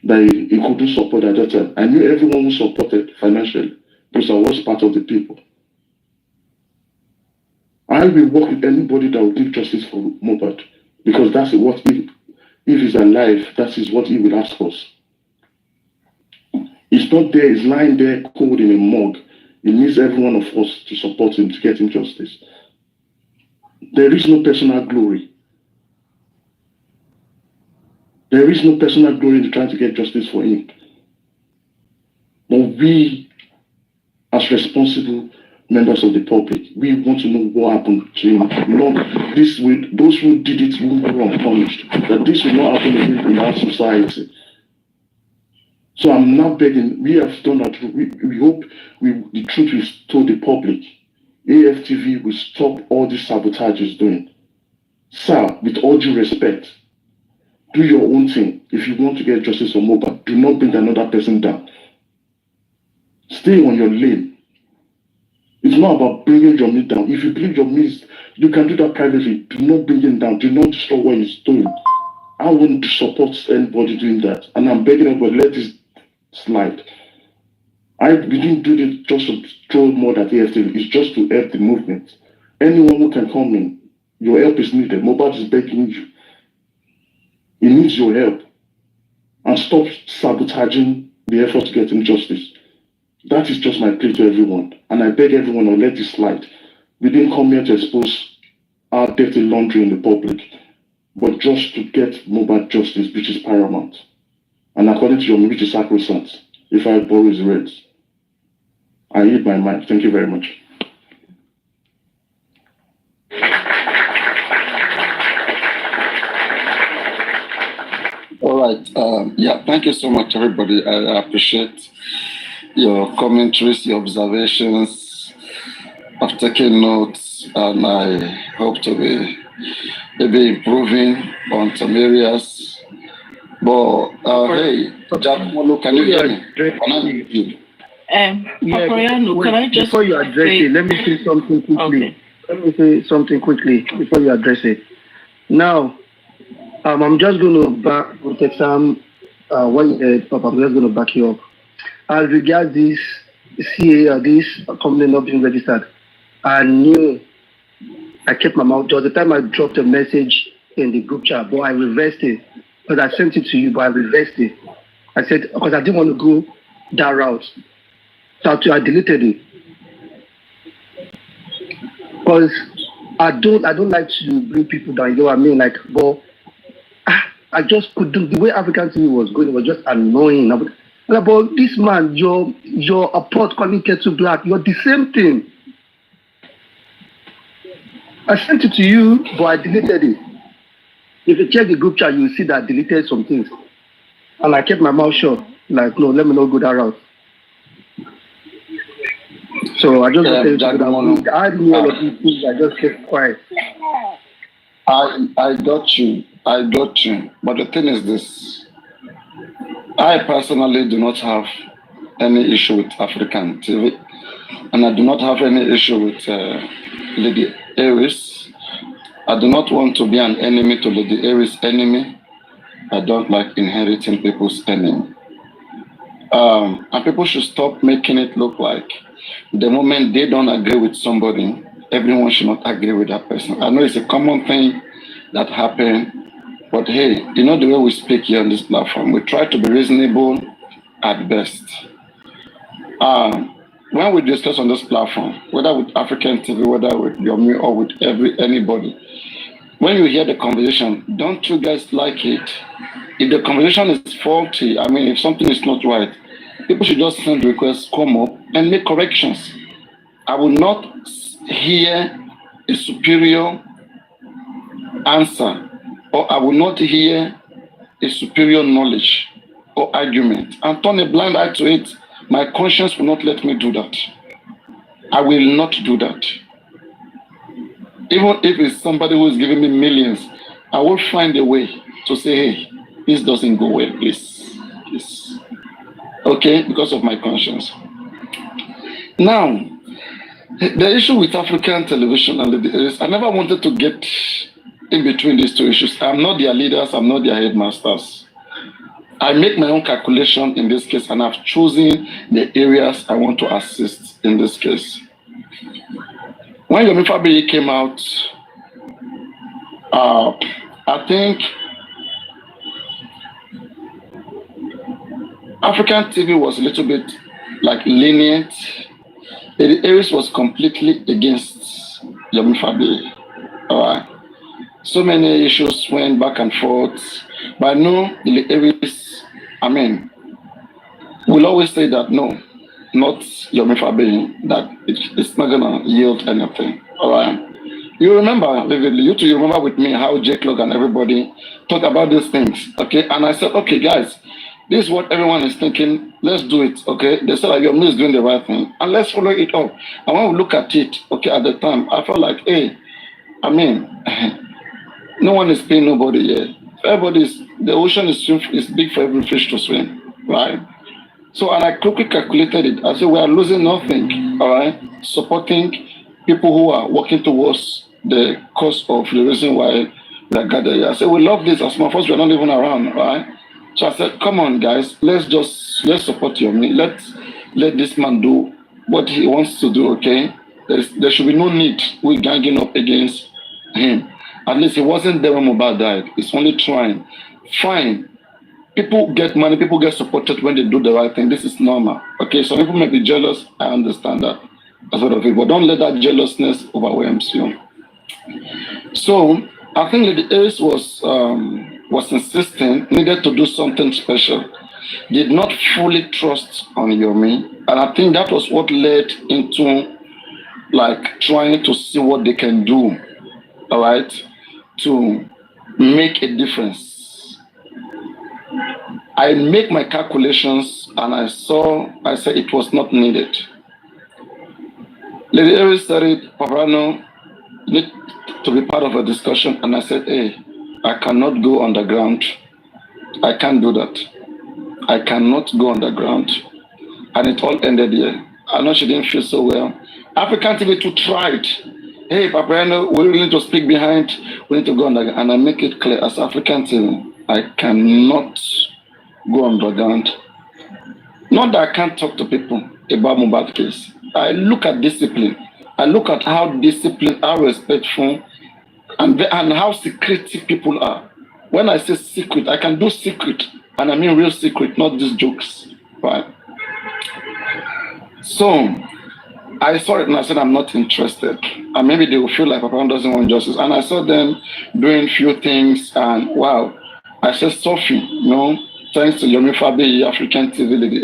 that he couldn't support at that time. I knew everyone who supported financially because I was part of the people. I will work with anybody that will give justice for Mohbad, because that's what if he's alive, that is what he will ask us. He's not there, he's lying there cold in a mug. He needs every one of us to support him, to get him justice. There is no personal glory. There is no personal glory in trying to get justice for him. But we, as responsible members of the public, we want to know what happened to him. Those who did it will go unpunished. That this will not happen again in our society. So I'm now begging, we have done that. We hope the truth is told the public. AFTV will stop all this sabotage is doing. Sir, with all due respect, do your own thing. If you want to get justice for Mohbad, do not bring another person down. Stay on your lane. It's not about bringing your meat down. If you bring your meat, you can do that privately. Do not bring him down. Do not destroy what he's doing. I wouldn't support anybody doing that. And I'm begging everybody, let this slide. We didn't do this just to throw more at AFTV. It's just to help the movement. Anyone who can come in, your help is needed. Mohbad is begging you. He needs your help. And stop sabotaging the effort to get him justice. That is just my plea to everyone. And I beg everyone to let this slide. We didn't come here to expose our dirty laundry in the public, but just to get Mohbad justice, which is paramount. And according to your which is sacrosanct, if I borrow his words, I yield my mind. Thank you very much. All right. Yeah, thank you so much, everybody. I appreciate your commentaries, your observations. I've taken notes, and I hope to be maybe improving on some areas. But hey, Jack Molo, can you hear me? Paparino, can I just before you address it, let me say something quickly. Okay. Let me say something quickly before you address it. Now, I'm just going to back Sam. What you said, Papa, I'm just going to back you up. As regards this CA or this company not being registered, I knew. I kept my mouth. There was the time I dropped a message in the group chat, but I reversed it. Because I sent it to you, but I reversed it. I said, because I didn't want to go that route. That I deleted it because I don't like to bring people down. You know what I mean? Like, but I just couldn't. The way African TV was going, it was just annoying. But this man, you're a pot calling kettle black. You're the same thing. I sent it to you, but I deleted it. If you check the group chat, you will see that I deleted some things. And I kept my mouth shut. Like, no, let me not go that route. So I just wanted to that I knew all of these things. I just kept quiet. I got you. But the thing is this. I personally do not have any issue with African TV. And I do not have any issue with Lady Aries. I do not want to be an enemy to Lady Aries' enemy. I don't like inheriting people's enemy. And people should stop making it look like the moment they don't agree with somebody, everyone should not agree with that person. I know it's a common thing that happens, but hey, you know the way we speak here on this platform, we try to be reasonable at best. When we discuss on this platform, whether with African TV, whether with Yomi or with anybody, when you hear the conversation, don't you guys like it? If the conversation is faulty, I mean, if something is not right, people should just send requests, come up and make corrections. I will not hear a superior answer, or I will not hear a superior knowledge or argument and turn a blind eye to it. My conscience will not let me do that. I will not do that. Even if it's somebody who is giving me millions, I will find a way to say, hey, this doesn't go well, please. Okay, because of my conscience. Now, the issue with African television and I never wanted to get in between these two issues. I'm not their leaders, I'm not their headmasters. I make my own calculation in this case, and I've chosen the areas I want to assist in this case. When Yomi Fabiyi came out, I think African TV was a little bit like lenient. The Aries was completely against Yomi Fabiyi. All right. So many issues went back and forth. But no, the Aries, I mean, we'll always say that no, not Yomi Fabiyi, that it's not gonna yield anything. All right. You remember vividly, you remember with me how Jake Log and everybody talk about these things. Okay. And I said, okay, guys, this is what everyone is thinking. Let's do it. Okay. They said like Yomi is doing the right thing. And let's follow it up. And when we look at it, okay, at the time, I felt like, hey, I mean, no one is paying nobody yet. The ocean is big for every fish to swim, right? So, and I quickly calculated it. I said, we are losing nothing, all right? Supporting people who are working towards the cause of the reason why we are gathered here. I said, we love this. As my first, we're not even around, right? So I said, come on, guys, let's support Yomi. Let this man do what he wants to do, okay? There should be no need we ganging up against him. At least he wasn't there when Mohbad died. He's only trying. Fine. People get money, people get supported when they do the right thing. This is normal. Okay, some people may be jealous. I understand that. That's what of it. But don't let that jealousness overwhelm you. So I think that the Ace was insistent, needed to do something special. Did not fully trust on Yomi. And I think that was what led into like trying to see what they can do. All right, to make a difference. I make my calculations and I said it was not needed. Lady Aries said it, Paparino need to be part of a discussion, and I said, hey, I cannot go underground. I can't do that. I cannot go underground. And it all ended here. I know she didn't feel so well. African TV too tried. Hey, Paparino, we need to speak behind. We need to go underground. And I make it clear as African TV, I cannot go underground. Not that I can't talk to people about Mohbad case. I look at discipline. I look at how disciplined, how respectful, and how secretive people are. When I say secret, I can do secret, and I mean real secret, not these jokes, right? So I saw it and I said, I'm not interested. And maybe they will feel like Papa doesn't want justice. And I saw them doing few things, and wow, I said, Sophie, thanks to Yomi Fabi, African TV lady.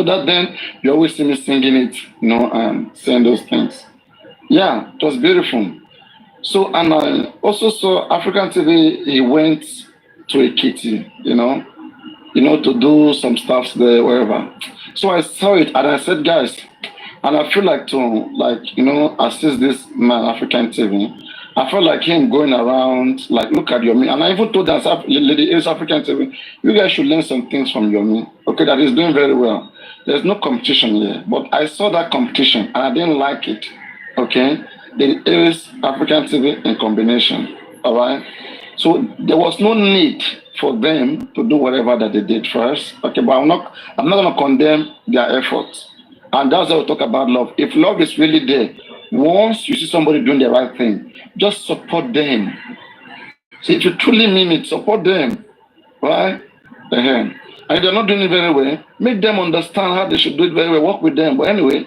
That then you always see me singing it, and saying those things. Yeah, it was beautiful. So, and I also saw African TV, he went to Ekiti, to do some stuff there, wherever. So I saw it and I said, guys, and I feel like assist this man, African TV. I felt like him going around, like, look at Yomi. And I even told that lady is African TV, you guys should learn some things from Yomi. Okay, that is doing very well. There's no competition here. But I saw that competition and I didn't like it. Okay? It is African TV in combination. All right? So there was no need for them to do whatever that they did first. Okay, but I'm not gonna condemn their efforts. And that's how we talk about love. If love is really there, once you see somebody doing the right thing, just support them. So if you truly mean it, support them. Right? And if they're not doing it very well, make them understand how they should do it very well. Work with them. But anyway,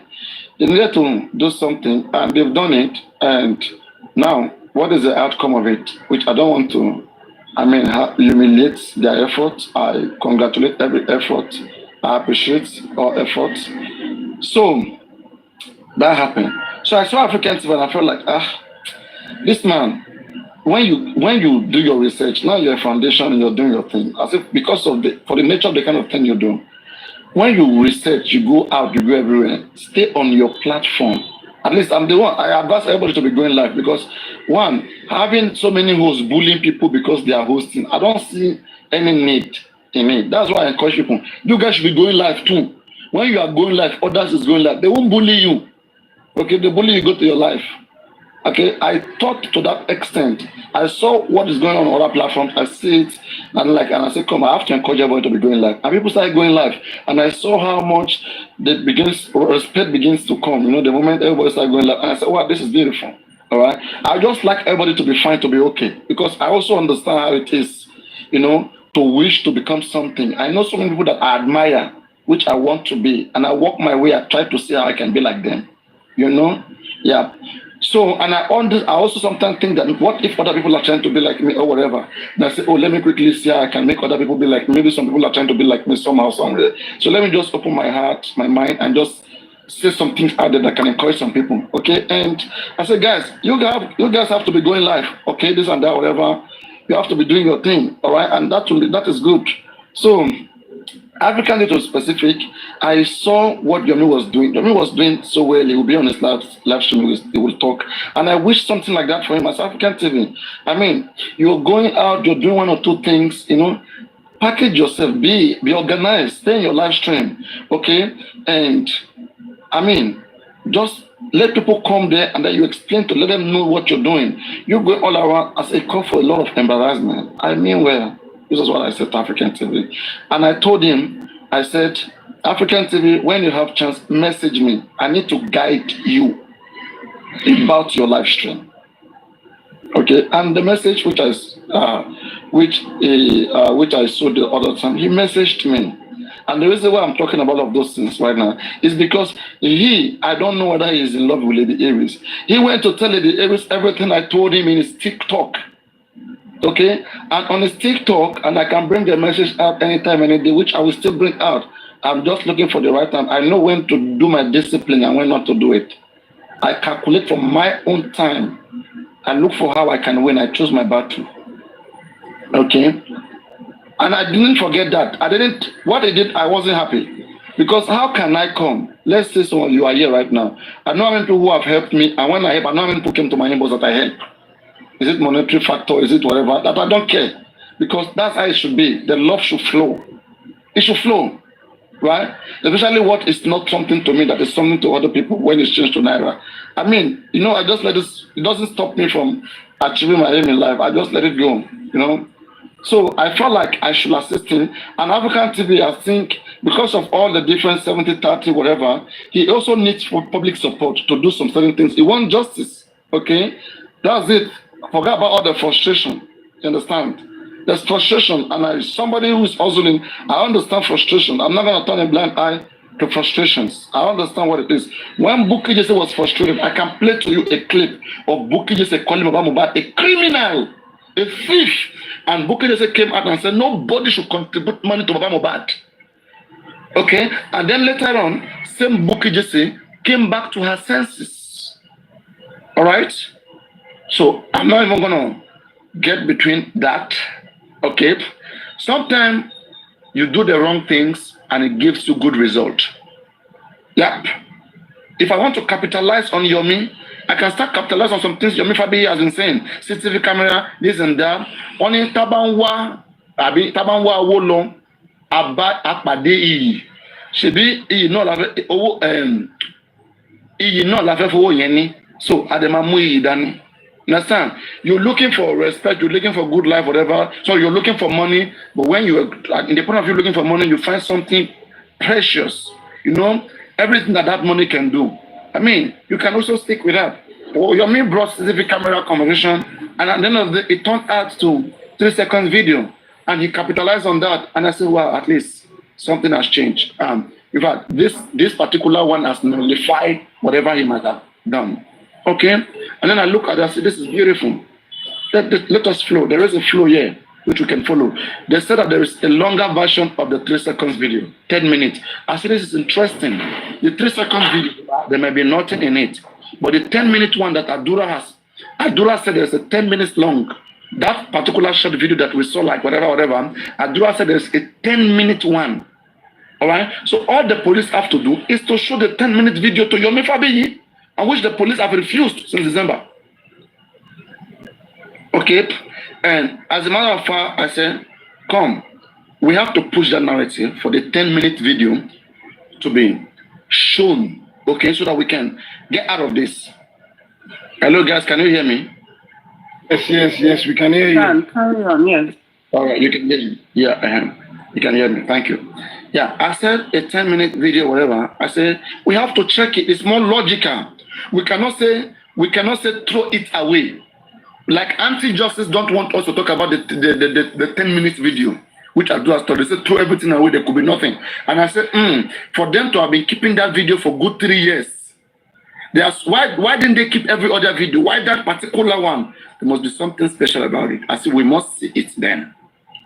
they needed to do something and they've done it. And now, what is the outcome of it? Which I don't want to, humiliate their efforts. I congratulate every effort. I appreciate all efforts. So that happened. So I saw African TV and I felt like, this man, when you do your research, now you're a foundation and you're doing your thing. As if for the nature of the kind of thing you do. When you research, you go out, you go everywhere. Stay on your platform. At least I'm the one. I advise everybody to be going live because one, having so many hosts bullying people because they are hosting, I don't see any need in it. That's why I encourage people. You guys should be going live too. When you are going live, others is going live. They won't bully you. Okay, they bully you, go to your life. Okay, I thought to that extent. I saw what is going on other platforms. I see it, and I said, come, I have to encourage everybody to be going live. And people started going live, and I saw how much respect begins to come. The moment everybody started going live, and I said, wow, this is beautiful. All right, I just like everybody to be fine, to be okay, because I also understand how it is, to wish to become something. I know so many people that I admire, which I want to be, and I walk my way. I try to see how I can be like them. Yeah. So, and I also sometimes think that what if other people are trying to be like me or whatever? And I say, let me quickly see how I can make other people be like me. Maybe some people are trying to be like me somehow, somewhere. So let me just open my heart, my mind, and just say some things out there that can encourage some people. Okay. And I said, guys, you guys have to be going live. Okay, this and that, whatever. You have to be doing your thing. All right. And that is good. So African Day was specific. I saw what Yomi was doing. Yomi was doing so well. He will be on his live stream. He will talk. And I wish something like that for him as African TV. You're going out, you're doing one or two things, package yourself, be organized, stay in your live stream. Okay? And just let people come there and then you explain to let them know what you're doing. You go all around as a call for a lot of embarrassment. Well. This is what I said to African TV. And I told him, I said, African TV, when you have chance, message me. I need to guide you about your live stream. Okay, and the message which I saw the other time, he messaged me. And the reason why I'm talking about all of those things right now is because I don't know whether he's in love with Lady Aries. He went to tell Lady Aries everything I told him in his TikTok. Okay, and on his TikTok, and I can bring the message out anytime, any day, which I will still bring out. I'm just looking for the right time. I know when to do my discipline and when not to do it. I calculate from my own time. I look for how I can win. I choose my battle. Okay, and I didn't forget that. What I did, I wasn't happy. Because how can I come? Let's say someone, you are here right now. I know how many people who have helped me, and when I help, I know how many people came to my inbox that I help. Is it monetary factor? Is it whatever? That I don't care. Because that's how it should be. The love should flow. It should flow. Right? Especially what is not something to me that is something to other people when it's changed to Naira. I just let this, it doesn't stop me from achieving my aim in life. I just let it go. So I felt like I should assist him. And African TV, I think, because of all the different 70, 30, whatever, he also needs public support to do some certain things. He wants justice. Okay? That's it. Forget about all the frustration. You understand? There's frustration, and somebody who is hustling, I understand frustration. I'm not going to turn a blind eye to frustrations. I understand what it is. When Bukky Jesse was frustrated, I can play to you a clip of Bukky Jesse calling Mohbad a criminal, a thief. And Bukky Jesse came out and said nobody should contribute money to Mohbad. Okay? And then later on, same Bukky Jesse came back to her senses. Alright? So I'm not even gonna get between that. Okay? Sometimes you do the wrong things and it gives you good result. Yeah. If I want to capitalize on Yomi, I can start capitalize on some things Yomi Fabi has been saying. CCTV camera, this and that. Only tabanwa wolong aba apade iyi. Shebi iyi no la owo iyi no la fe fowo yen ni. So adema mu iyi dani. Understand? You're looking for respect, you're looking for good life, whatever. So you're looking for money, but when you're in the point of view looking for money, you find something precious. You know, everything that money can do. I mean, you can also stick with that. Oh, your me brought specific camera conversation, and at the end of the day, it turned out to 3 seconds video, and he capitalized on that. And I said, well, at least something has changed. In fact, this particular one has nullified whatever he might have done. Okay, and then I look at it, I say, this is beautiful. Let us flow. There is a flow here which we can follow. They said that there is a longer version of the 3 seconds video, 10 minutes. I said, this is interesting. The 3 seconds video, there may be nothing in it. But the 10-minute one that Adura said there's a 10 minutes long. That particular short video that we saw, like whatever, Adura said there's a 10-minute one. All right? So all the police have to do is to show the 10-minute video to Yomi Fabiyi, and which the police have refused since December. Okay, and as a matter of fact, I said, come, we have to push that narrative for the 10-minute video to be shown, okay, so that we can get out of this. Hello, guys, can you hear me? Yes, we can hear you. Carry on, yes. All right, you can hear me. Yeah, you can hear me. Thank you. Yeah, I said a 10-minute video, whatever. I said we have to check it. It's more logical. We cannot say throw it away. Like anti-justice don't want us to talk about the 10 minutes video, which I do as told. They said throw everything away, there could be nothing. And I said, for them to have been keeping that video for good 3 years, why didn't they keep every other video? Why that particular one? There must be something special about it. I said we must see it then.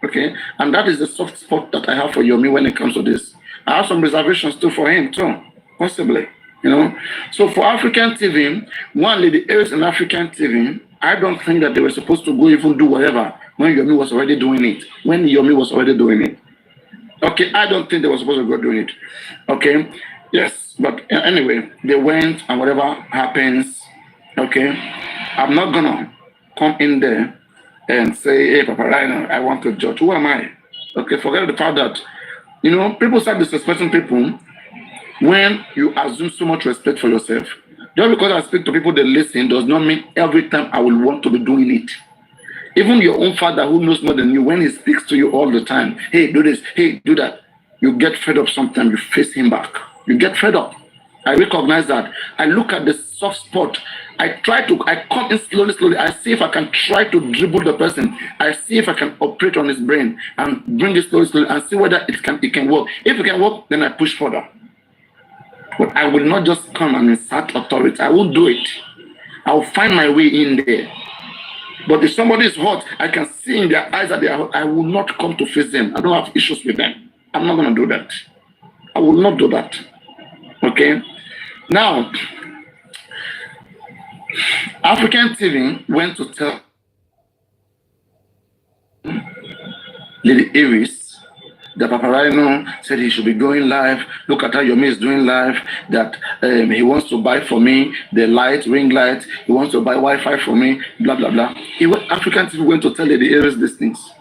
Okay? And that is the soft spot that I have for Yomi when it comes to this. I have some reservations too for him too, possibly. You know, so for African TV, one lady is an African TV. I don't think that they were supposed to go even do whatever when Yomi was already doing it. Okay, I don't think they were supposed to go doing it. Okay, yes, but anyway, they went and whatever happens. Okay, I'm not gonna come in there and say, hey, Paparino, I want to judge. Who am I? Okay, forget the fact that, you know, people start disrespecting people when you assume so much respect for yourself. Just because I speak to people that listen does not mean every time I will want to be doing it. Even your own father who knows more than you, when he speaks to you all the time, hey, do this, hey, do that, you get fed up sometimes, you face him back. You get fed up. I recognize that. I look at the soft spot. I come in slowly. I see if I can try to dribble the person. I see if I can operate on his brain and bring it slowly and see whether it can work. If it can work, then I push further. But I will not just come and insert authority. I won't do it. I will find my way in there. But if somebody is hot, I can see in their eyes that they are hot. I will not come to face them. I don't have issues with them. I'm not going to do that. I will not do that. Okay? Now, African TV went to tell Lady Iris that Paparino said he should be going live. Look at how Yomi is doing live. That he wants to buy for me the ring light. He wants to buy Wi-Fi for me. Blah blah blah. African TV went to tell Lady Iris these things.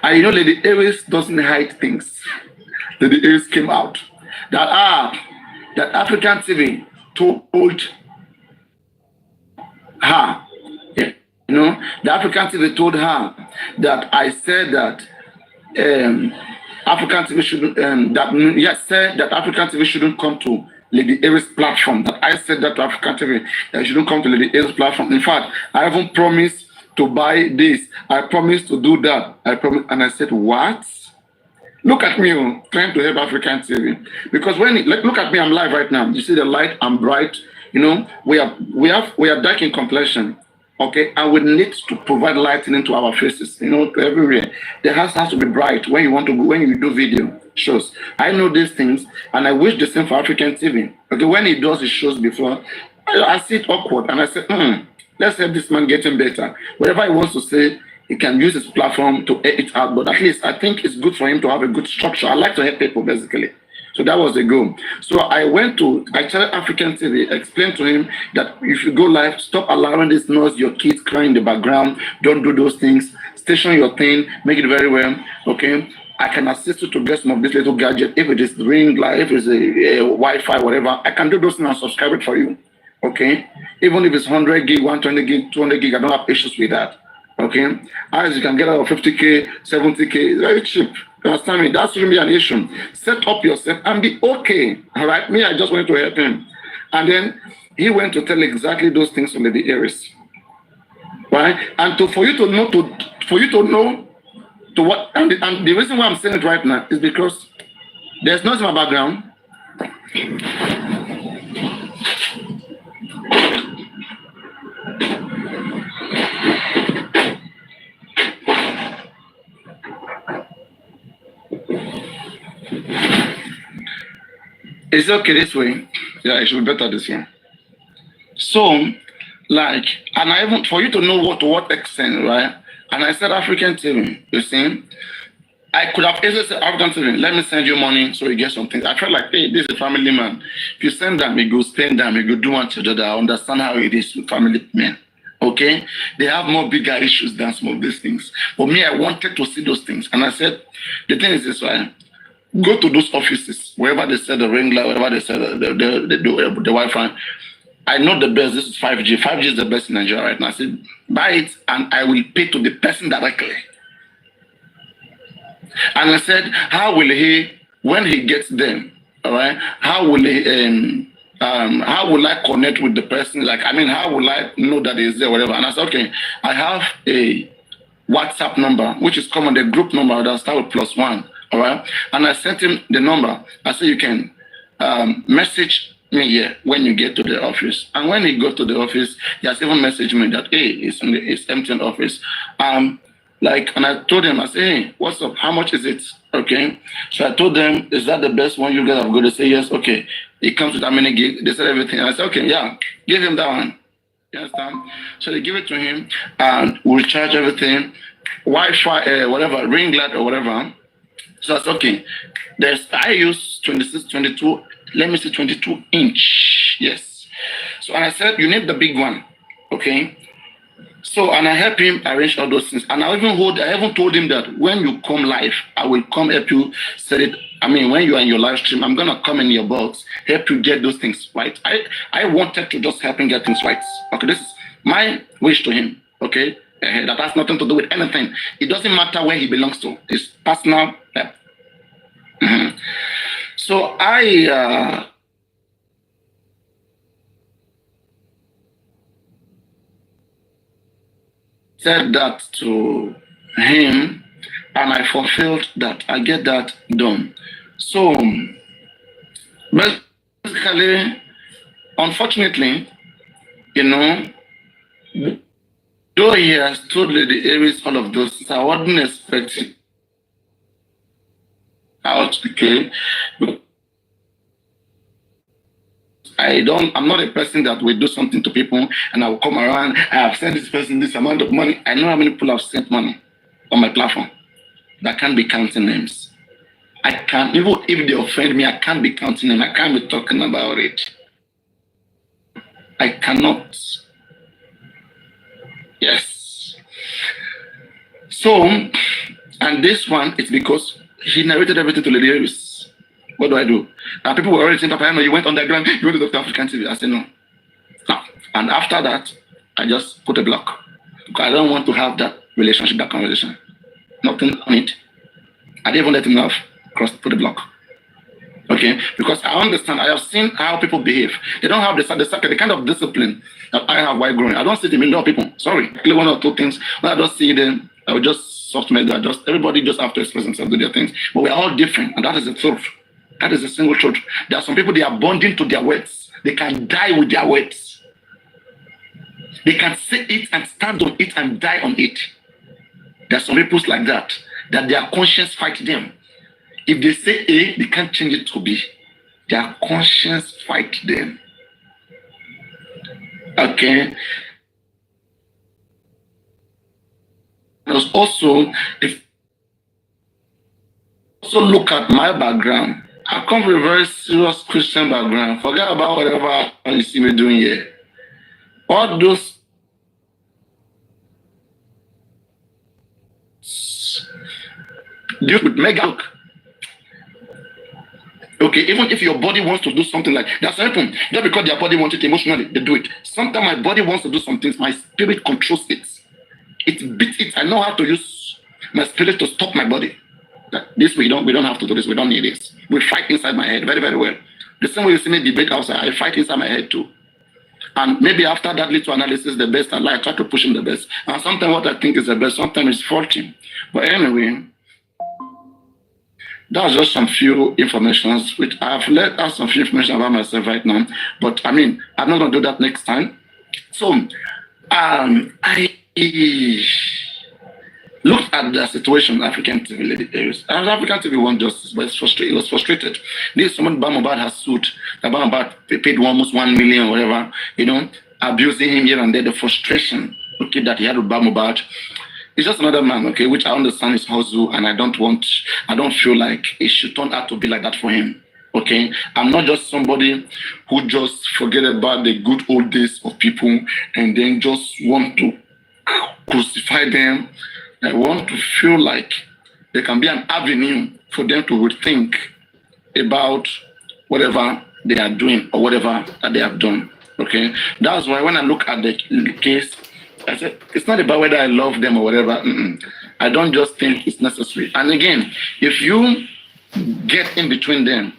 And you know, Lady Iris doesn't hide things. Lady Iris came out that African TV told her. Yeah, you know, the African TV told her that I said that. African TV shouldn't said that African TV shouldn't come to Lady Iris platform. That I said that to African TV that shouldn't come to Lady Iris platform. In fact, I haven't promised to buy this. I promised to do that. I promised, and I said, what? Look at me, trying to help African TV. Because look at me, I'm live right now. You see the light, I'm bright. You know, we are dark in complexion. Okay, and we need to provide lighting into our faces, you know, to everywhere. The house has to be bright when you do video shows. I know these things, and I wish the same for African TV. Okay, when he does his shows before, I see it awkward, and I say, let's help this man getting better. Whatever he wants to say, he can use his platform to air it out. But at least I think it's good for him to have a good structure. I like to help people, basically. So that was the goal. So I tried African TV, explained to him that if you go live, stop allowing this noise, your kids crying in the background, don't do those things, station your thing, make it very well, okay? I can assist you to get some of this little gadget. If it is ring light, if it's a Wi-Fi, whatever, I can do those things and subscribe it for you, okay? Even if it's 100 gig, 120 gig, 200 gig, I don't have issues with that, okay? As you can get out of 50K, 70K, it's very cheap. You understand me? That shouldn't be an issue. Set up yourself and be okay. All right. Me, I just wanted to help him. And then he went to tell exactly those things to Lady Iris. Right? And for you to know to what and the reason why I'm saying it right now is because there's nothing in my background. It's okay this way. Yeah, it should be better this way. So, and I even for you to know to what extent, right? And I said African TV, you see, I could have easily said African TV, let me send you money so you get something. I felt like, hey, this is a family man. If you send them, you go spend them, you go do one to the other. I understand how it is with family men. Okay? They have more bigger issues than some of these things. For me, I wanted to see those things. And I said, the thing is this, right? Go to those offices, wherever they sell the ring light, wherever they sell the Wi-Fi. I know the best. This is 5G. 5G is the best in Nigeria right now. I said, buy it and I will pay to the person directly. And I said, how will he, when he gets them, all right, how will I connect with the person? How will I know that he's there, whatever? And I said, okay, I have a WhatsApp number, which is common, the group number that starts with +1. All right. And I sent him the number. I said, you can message me here when you get to the office. And when he got to the office, he has even messaged me that, hey, it's empty in the office. And I told him, I said, hey, what's up? How much is it? Okay. So I told them, is that the best one you guys have got? They say, yes. Okay. It comes with that many gig. They said everything. And I said, okay, yeah, give him that one. You understand? So they give it to him and we'll charge everything, Wi-Fi, whatever, ring light or whatever. So that's okay. I use 22, let me say 22 inch. Yes. So, and I said, you need the big one. Okay. So, and I help him arrange all those things. And I even told him that when you come live, I will come help you set it. When you are in your live stream, I'm going to come in your box, help you get those things right. I wanted to just help him get things right. Okay. This is my wish to him. Okay. That has nothing to do with anything. It doesn't matter where he belongs to. It's personal. So I said that to him, and I fulfilled that. I get that done. So basically, unfortunately, though he has told Lady Aries all of those things, I wasn't expecting out, okay? I'm not a person that will do something to people and I will come around, I have sent this person this amount of money. I know how many people have sent money on my platform. That can't be counting names. I can't, even if they offend me, I can't be counting them. I can't be talking about it. I cannot. Yes. So, and this one, it's because he narrated everything to Lady Aries. What do I do? And people were already saying, Paparino, you went underground, you went to Dr. African TV. I said, no. And after that, I just put a block. Because I don't want to have that relationship, that conversation. Nothing on it. I didn't even let him know, put a block. Okay? Because I understand, I have seen how people behave. They don't have the kind of discipline that I have while growing. I don't see the million of people. Sorry. One or two things. When I don't see them, I will just soft media. Just everybody just have to express themselves, do their things. But we're all different, and that is the truth. That is the single truth. There are some people, they are bonding to their words. They can die with their words. They can say it and stand on it and die on it. There are some people like that their conscience fight them. If they say A, they can't change it to B. Their conscience fight them. Okay. There's also, if also look at my background. I come from a very serious Christian background. Forget about whatever you see me doing here. All those deal with mega look. Okay, even if your body wants to do something like that's something, just because their body wants it emotionally, they do it. Sometimes my body wants to do some things, my spirit controls it. It beats it. I know how to use my spirit to stop my body. This we don't have to do this. We don't need this. We fight inside my head very, very well. The same way you see me debate outside, I fight inside my head too. And maybe after that little analysis, the best, I try to push in the best. And sometimes what I think is the best, sometimes it's faulty. But anyway, that's just some few informations which I've let out some few information about myself right now. But I mean, I'm not gonna do that next time. So I looked at the situation African TV areas. And African TV won justice, but it was frustrated. This someone Mohbad has sued. Mohbad paid almost 1 million or whatever, abusing him here and there. The frustration, that he had with Mohbad. It's just another man, which I understand his hustle, and I don't feel like it should turn out to be like that for him. Okay, I'm not just somebody who just forget about the good old days of people and then just want to crucify them. I want to feel like there can be an avenue for them to rethink about whatever they are doing or whatever that they have done. Okay, that's why when I look at the case, I said it's not about whether I love them or whatever. I don't just think it's necessary. And again, if you get in between them,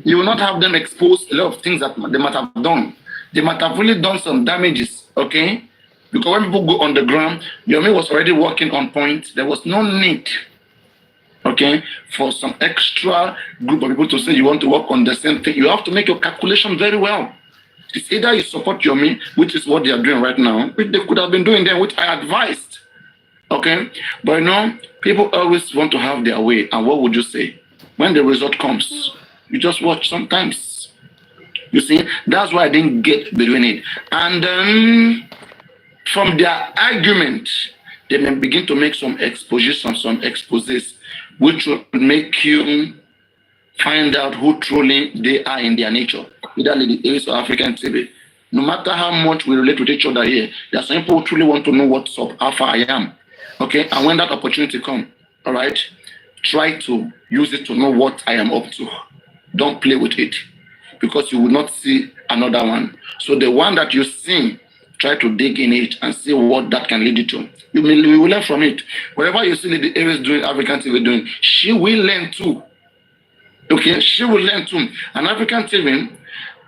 you will not have them expose a lot of things that they might have done. They might have really done some damages. Okay. Because when people go on the ground, Yomi was already working on point. There was no need, for some extra group of people to say you want to work on the same thing. You have to make your calculation very well. It's either you support Yomi, which is what they are doing right now, which they could have been doing then, which I advised. Okay? But people always want to have their way. And what would you say? When the result comes, you just watch sometimes. You see? That's why I didn't get between it. And then from their argument, they may begin to make some expositions, some exposés, which will make you find out who truly they are in their nature, either the Ace or African TV. No matter how much we relate with each other here, there are some people who truly want to know what's up, how far I am. Okay, and when that opportunity comes, all right, try to use it to know what I am up to. Don't play with it, because you will not see another one. So the one that you see, try to dig in it and see what that can lead you to. You will learn from it. Whatever you see the Aries doing, African TV doing, she will learn too. Okay, she will learn too. An African TV,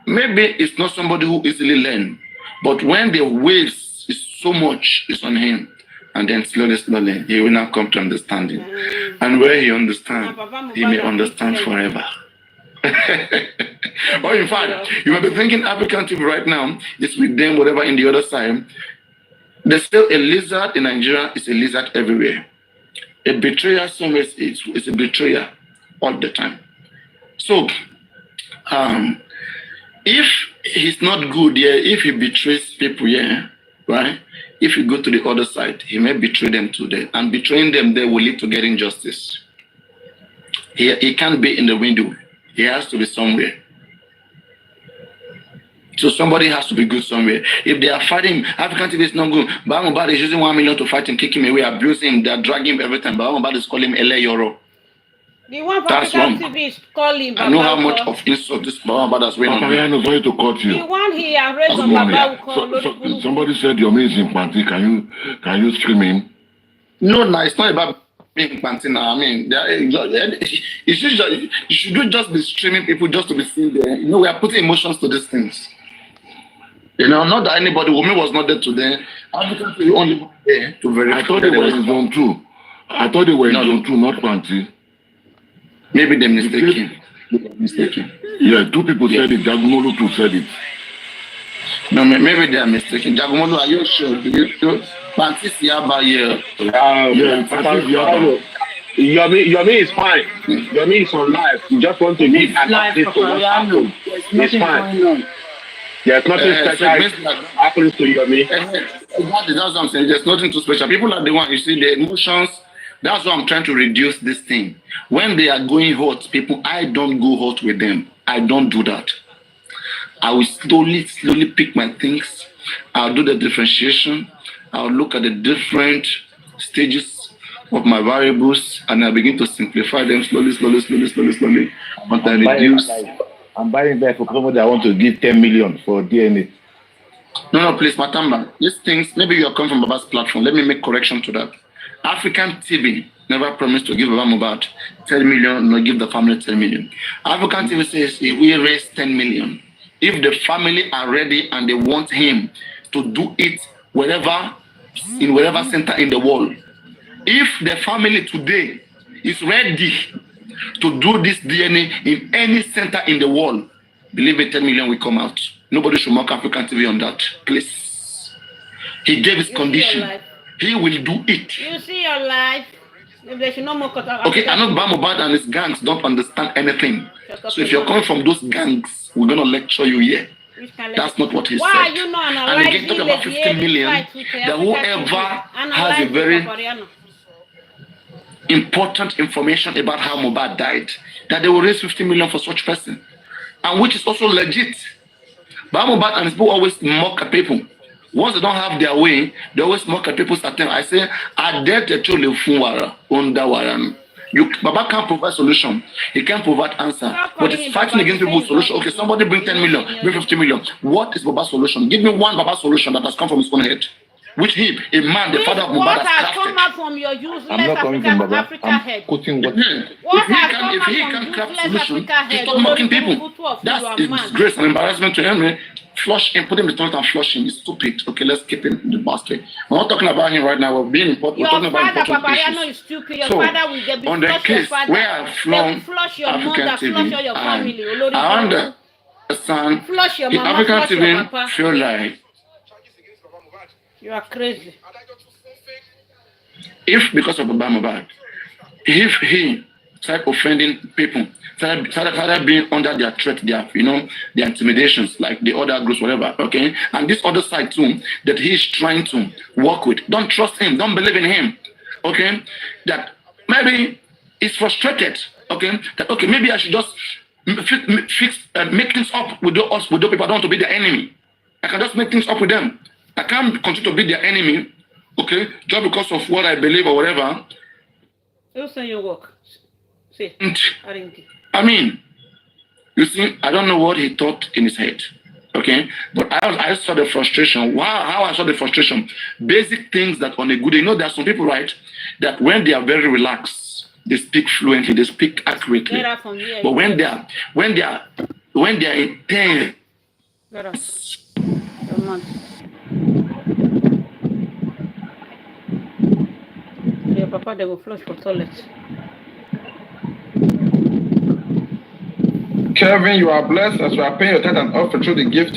maybe it's not somebody who easily learn, but when the waves is so much, it's on him, and then slowly, he will now come to understanding. And where he understands, he may understand forever. Or in fact, you might be thinking African TV right now is with them, whatever, in the other side. There's still a lizard in Nigeria, is a lizard everywhere. A betrayer somewhere is a betrayer all the time. So, if he's not good here, if he betrays people here, right? If you go to the other side, he may betray them today. And betraying them there will lead to getting justice. He can't be in the window. He has to be somewhere. So somebody has to be good somewhere. If they are fighting, African TV is not good. Mohbad is using 1 million to fight him, kick him away, abusing him, they are dragging him every time. Mohbad is calling him LA Yoro. The one for That's African wrong. TV is calling I know how much of insult this Mohbad has went on. Paparino, sorry to cut you. The one he arranged Good on morning. Baba will call. So somebody said your name is in Panty. Can you scream in? No, it's not about being panting. I mean, you should just be streaming people just to be seen there. We are putting emotions to these things. Not that anybody, Wumi was not there today. African TV only there to verify. I thought they were in zone 2. I thought they were no, two, not panty. Maybe they're mistaken. Yeah, two people said it. Jagumolu too said it. No, maybe they are mistaken. Jagumolu, are you sure? Panty Siaba, yeah. Panty Siaba. Yomi is fine. Yomi is on live. You just want to give an update to what's happened. It's fine. There's nothing special happens to Yomi. That's what I'm saying. There's nothing too special. People are the one, you see, the emotions. That's why I'm trying to reduce this thing. When they are going hot, people, I don't go hot with them. I don't do that. I will slowly pick my things. I'll do the differentiation. I'll look at the different stages of my variables, and I begin to simplify them slowly. But I reduce. I'm buying that for somebody I want to give 10 million for DNA. No, please, Matamba. These things, maybe you are coming from Baba's platform. Let me make correction to that. African TV never promised to give Baba Mohbad 10 million, nor give the family 10 million. African TV says if we raise 10 million, if the family are ready and they want him to do it in wherever center in the world, if the family today is ready to do this DNA in any center in the world, believe me, 10 million will come out. Nobody should mock African TV on that, please. He gave his condition. He will do it. You see your life. They should not mock okay, I know Mohbad and his gangs don't understand anything. So if you're coming from those gangs, we're going to lecture you here. That's not what he said. Why are you not and again, talk about 15 million, that whoever has a very important information about how Mohbad died, that they will raise 50 million for such person, and which is also legit. But Mohbad and his people always mock at people. Once they don't have their way, they always mock at people's attempt. I say, I dare to tell you, Baba can't provide solution. He can't provide answer. But it's fighting against people's solution. Okay, somebody bring 10 million, bring 50 million. What is Baba's solution? Give me one Baba solution that has come from his own head. Which he, a man, the father of Mohbad, has crafted. Come out from your useless I'm not coming from Baba. I'm quoting what. If he can craft solution, he stop mocking people. That's a disgrace and embarrassment to him. Flush him, put him in the toilet and flush him. He's stupid. Okay, let's keep him in the basket. We're not talking about him right now. We're being important. We're talking about important Paparino issues. Is stupid. Your father will get on the case where I've flown flush your African mother, TV, flush all your family. I understand flush your if mama, African flush your TV papa. feel like You are crazy. If because of Mohbad, if he started offending people, started being under their threat, their intimidations, like the other groups, whatever, okay? And this other side too, that he's trying to work with. Don't trust him, don't believe in him, okay? That maybe he's frustrated, okay? That, okay, maybe I should just make things up with those people. I don't want to be the enemy. I can just make things up with them. I can't continue to be their enemy, okay? Just because of what I believe or whatever. You say your work. See, I mean, you see, I don't know what he thought in his head, okay? But I saw the frustration. Wow, how I saw the frustration. Basic things that on a good day, there are some people, right, that when they are very relaxed, they speak fluently, they speak accurately. But when they are intense, your papa, they will flush for toilet. Kevin, you are blessed as you are paying your tithe and offering through the gift